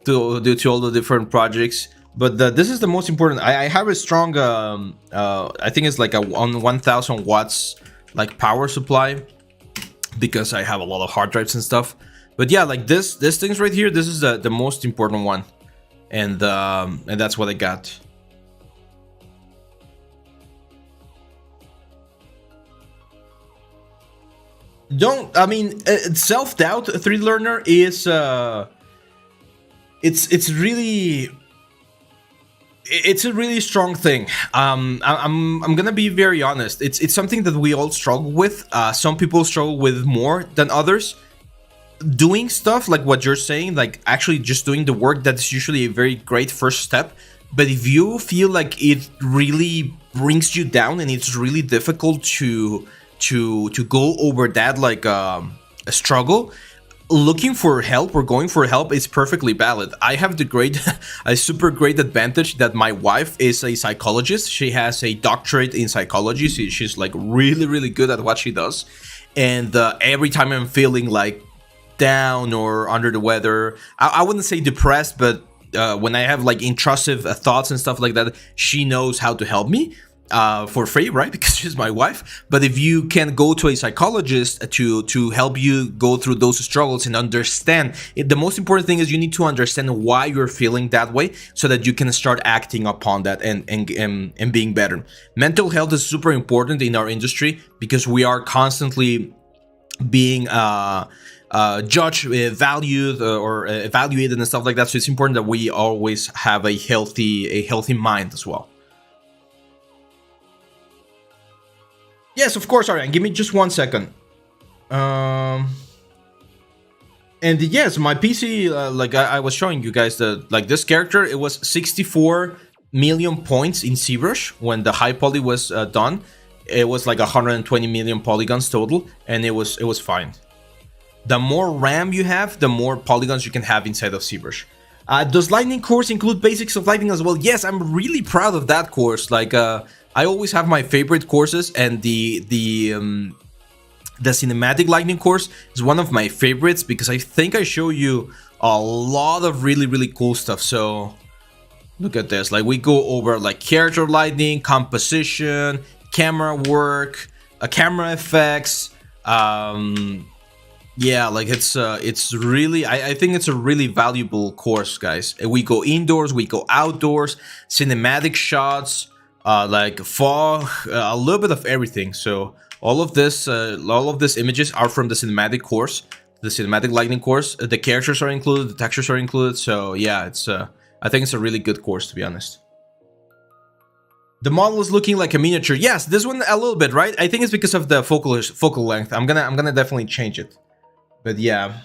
due to all the different projects. But this is the most important. I have a strong, I think it's like a 1000 watts like power supply, because I have a lot of hard drives and stuff. But yeah, like this things right here, this is the most important one, and that's what I got. Self-doubt 3D learner is it's really, it's a really strong thing. I'm gonna be very honest. It's something that we all struggle with. Some people struggle with more than others. Doing stuff like what you're saying, like actually just doing the work, that's usually a very great first step. But if you feel like it really brings you down and it's really difficult to go over that, like a struggle, looking for help or going for help is perfectly valid. I have the great, a super great advantage that my wife is a psychologist. She has a doctorate in psychology. She's like really good at what she does. And every time I'm feeling like down or under the weather, I wouldn't say depressed, but when I have like intrusive thoughts and stuff like that, she knows how to help me. For free, right? Because she's my wife. But if you can go to a psychologist to help you go through those struggles and understand it, the most important thing is you need to understand why you're feeling that way, so that you can start acting upon that and being better. Mental health is super important in our industry, because we are constantly being judged, valued, or evaluated and stuff like that. So it's important that we always have a healthy mind as well. Yes, of course, Ariane. Give me just 1 second. And yes, my PC, like I was showing you guys, like this character, it was 64 million points in ZBrush when the high poly was done. It was like 120 million polygons total, and it was fine. The more RAM you have, the more polygons you can have inside of ZBrush. Does Lightning course include basics of Lightning as well? Yes, I'm really proud of that course. Like, I always have my favorite courses, and the cinematic Lightning course is one of my favorites, because I think I show you a lot of really cool stuff. So look at this. Like, we go over like character Lightning, composition, camera work, camera effects. Yeah, like it's really, I think it's a really valuable course, guys. We go indoors, we go outdoors, cinematic shots, like fog, a little bit of everything. So all of these images are from the cinematic course, the cinematic Lightning course. The characters are included, the textures are included. So yeah, it's I think it's a really good course, to be honest. The model is looking like a miniature. Yes, this one a little bit, right? I think it's because of the focal length. I'm gonna definitely change it. But yeah,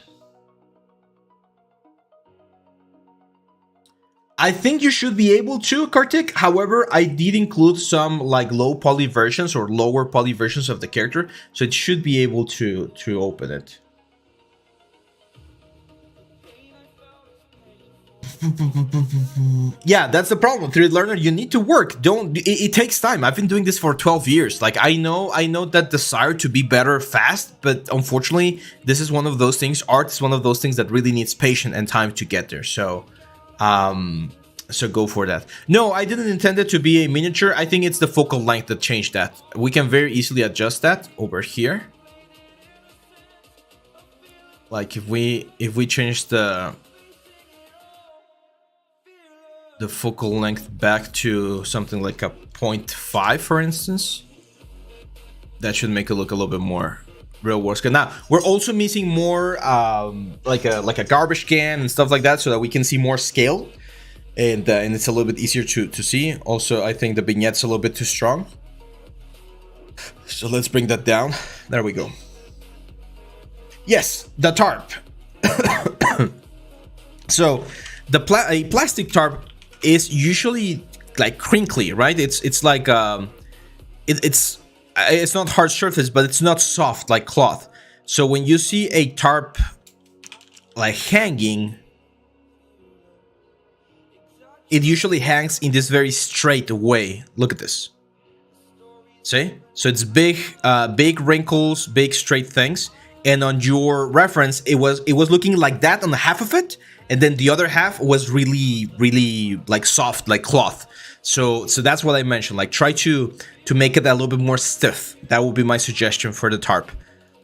I think you should be able to, Kartik. However, I did include some like low poly versions or lower poly versions of the character, so it should be able to open it. Yeah, that's the problem, 3D learner. You need to work. It takes time. I've been doing this for 12 years. Like, I know that desire to be better fast, but unfortunately, this is one of those things. Art is one of those things that really needs patience and time to get there. So, so go for that. No, I didn't intend it to be a miniature. I think it's the focal length that changed that. We can very easily adjust that over here. Like, if we change the focal length back to something like a 0.5, for instance, that should make it look a little bit more real world. Now we're also missing more like a garbage can and stuff like that, so that we can see more scale, and it's a little bit easier to see. Also, I think the vignette's a little bit too strong, so let's bring that down. There we go. Yes, the tarp. So A plastic tarp is usually like crinkly, right? It's like it's not hard surface, but it's not soft like cloth. So when you see a tarp like hanging, it usually hangs in this very straight way. Look at this. See? So it's big, big wrinkles, big straight things. And on your reference, it was looking like that on the half of it, and then the other half was really, really like soft, like cloth. So that's what I mentioned. Like try to make it a little bit more stiff. That would be my suggestion for the tarp.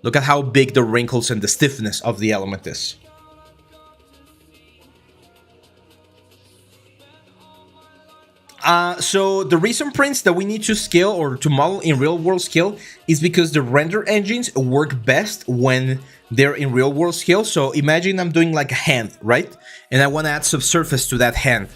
Look at how big the wrinkles and the stiffness of the element is. So the reason prints that we need to scale or to model in real world scale is because the render engines work best when they're in real world scale. So imagine I'm doing like a hand, right? And I want to add subsurface to that hand.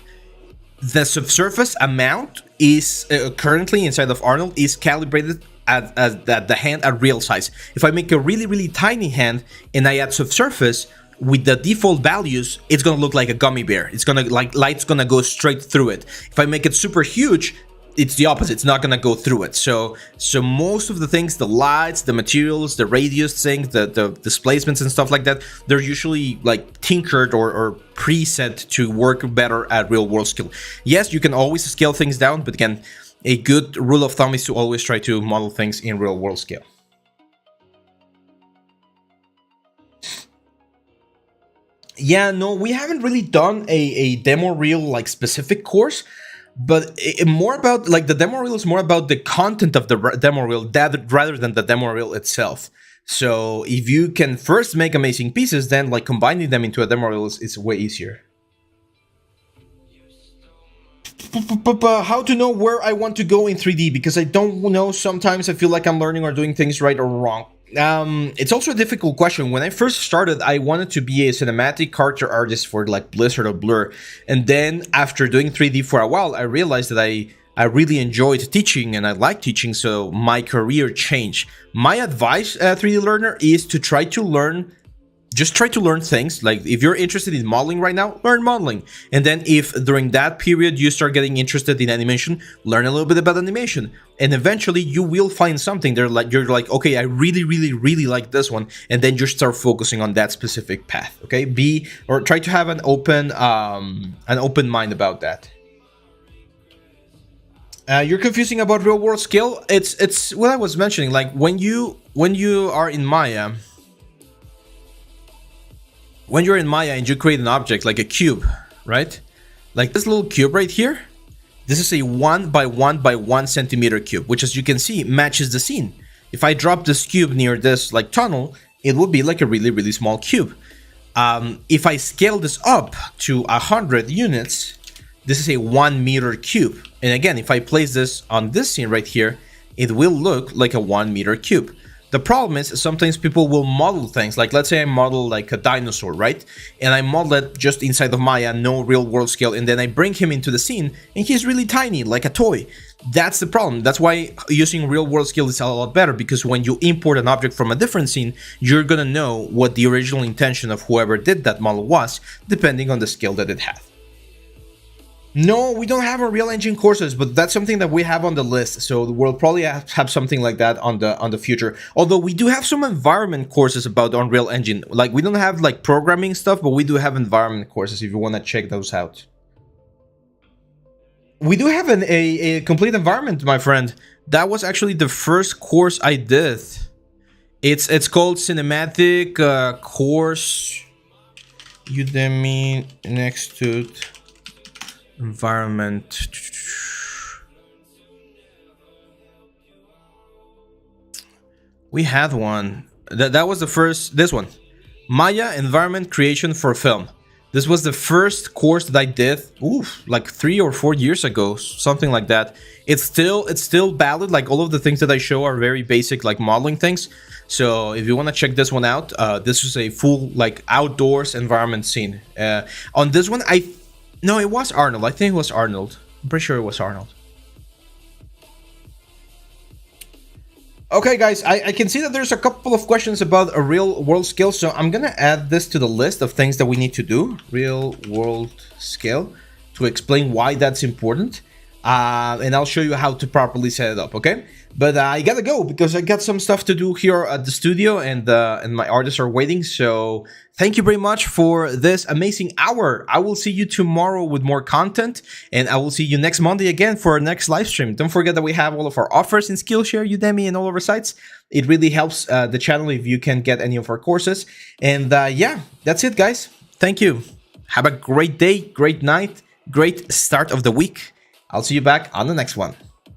The subsurface amount is currently inside of Arnold is calibrated at the hand at real size. If I make a really, really tiny hand and I add subsurface, with the default values, it's gonna look like a gummy bear. It's gonna like light's gonna go straight through it. If I make it super huge, it's the opposite. It's not gonna go through it. So most of the things, the lights, the materials, the radius things, the displacements and stuff like that, they're usually like tinkered or preset to work better at real world scale. Yes, you can always scale things down, but again, a good rule of thumb is to always try to model things in real world scale. Yeah, no, we haven't really done a demo reel like specific course, but more about like the demo reel is more about the content of the demo reel rather than the demo reel itself. So if you can first make amazing pieces, then like combining them into a demo reel is way easier. How to know where I want to go in 3D, because I don't know. Sometimes I feel like I'm learning or doing things right or wrong. It's also a difficult question. When I first started, I wanted to be a cinematic character artist for like Blizzard or Blur. And then after doing 3D for a while, I realized that I really enjoyed teaching and I like teaching, so my career changed. My advice, 3D learner, is to try to learn things. Like if you're interested in modeling right now, learn modeling. And then if during that period you start getting interested in animation, learn a little bit about animation. And eventually you will find something there like you're like, okay, I really, really, really like this one. And then you start focusing on that specific path. Okay, try to have an open mind about that. You're confusing about real world scale. It's what I was mentioning. Like when you are in Maya. When you're in Maya and you create an object like a cube, right? Like this little cube right here, this is a 1 by 1 by 1 centimeter cube, which as you can see matches the scene. If I drop this cube near this like tunnel, it would be like a really, really small cube. If I scale this up to 100 units, this is a 1 meter cube. And again, if I place this on this scene right here, it will look like a 1 meter cube. The problem is sometimes people will model things like, let's say I model like a dinosaur, right? And I model it just inside of Maya, no real world scale. And then I bring him into the scene and he's really tiny, like a toy. That's the problem. That's why using real world scale is a lot better, because when you import an object from a different scene, you're gonna know what the original intention of whoever did that model was, depending on the scale that it had. No, we don't have Unreal Engine courses, but that's something that we have on the list. So we'll probably have something like that on the future. Although we do have some environment courses about Unreal Engine. Like we don't have like programming stuff, but we do have environment courses if you want to check those out. We do have a complete environment, my friend. That was actually the first course I did. It's called Cinematic Course Udemy Nextut Environment. We had one. That was the first. This one, Maya Environment Creation for Film. This was the first course that I did. Like 3 or 4 years ago, something like that. It's still valid. Like all of the things that I show are very basic, like modeling things. So if you want to check this one out, this is a full like outdoors environment scene. On this one, no, it was Arnold. I think it was Arnold. I'm pretty sure it was Arnold. Okay, guys, I can see that there's a couple of questions about a real world scale, so I'm gonna add this to the list of things that we need to do. Real world scale, to explain why that's important, and I'll show you how to properly set it up. Okay, but I gotta go because I got some stuff to do here at the studio, and my artists are waiting. So thank you very much for this amazing hour. I will see you tomorrow with more content, and I will see you next Monday again for our next live stream. Don't forget that we have all of our offers in Skillshare, Udemy, and all of our sites. It really helps the channel if you can get any of our courses. And yeah, that's it, guys. Thank you. Have a great day, great night, great start of the week. I'll see you back on the next one.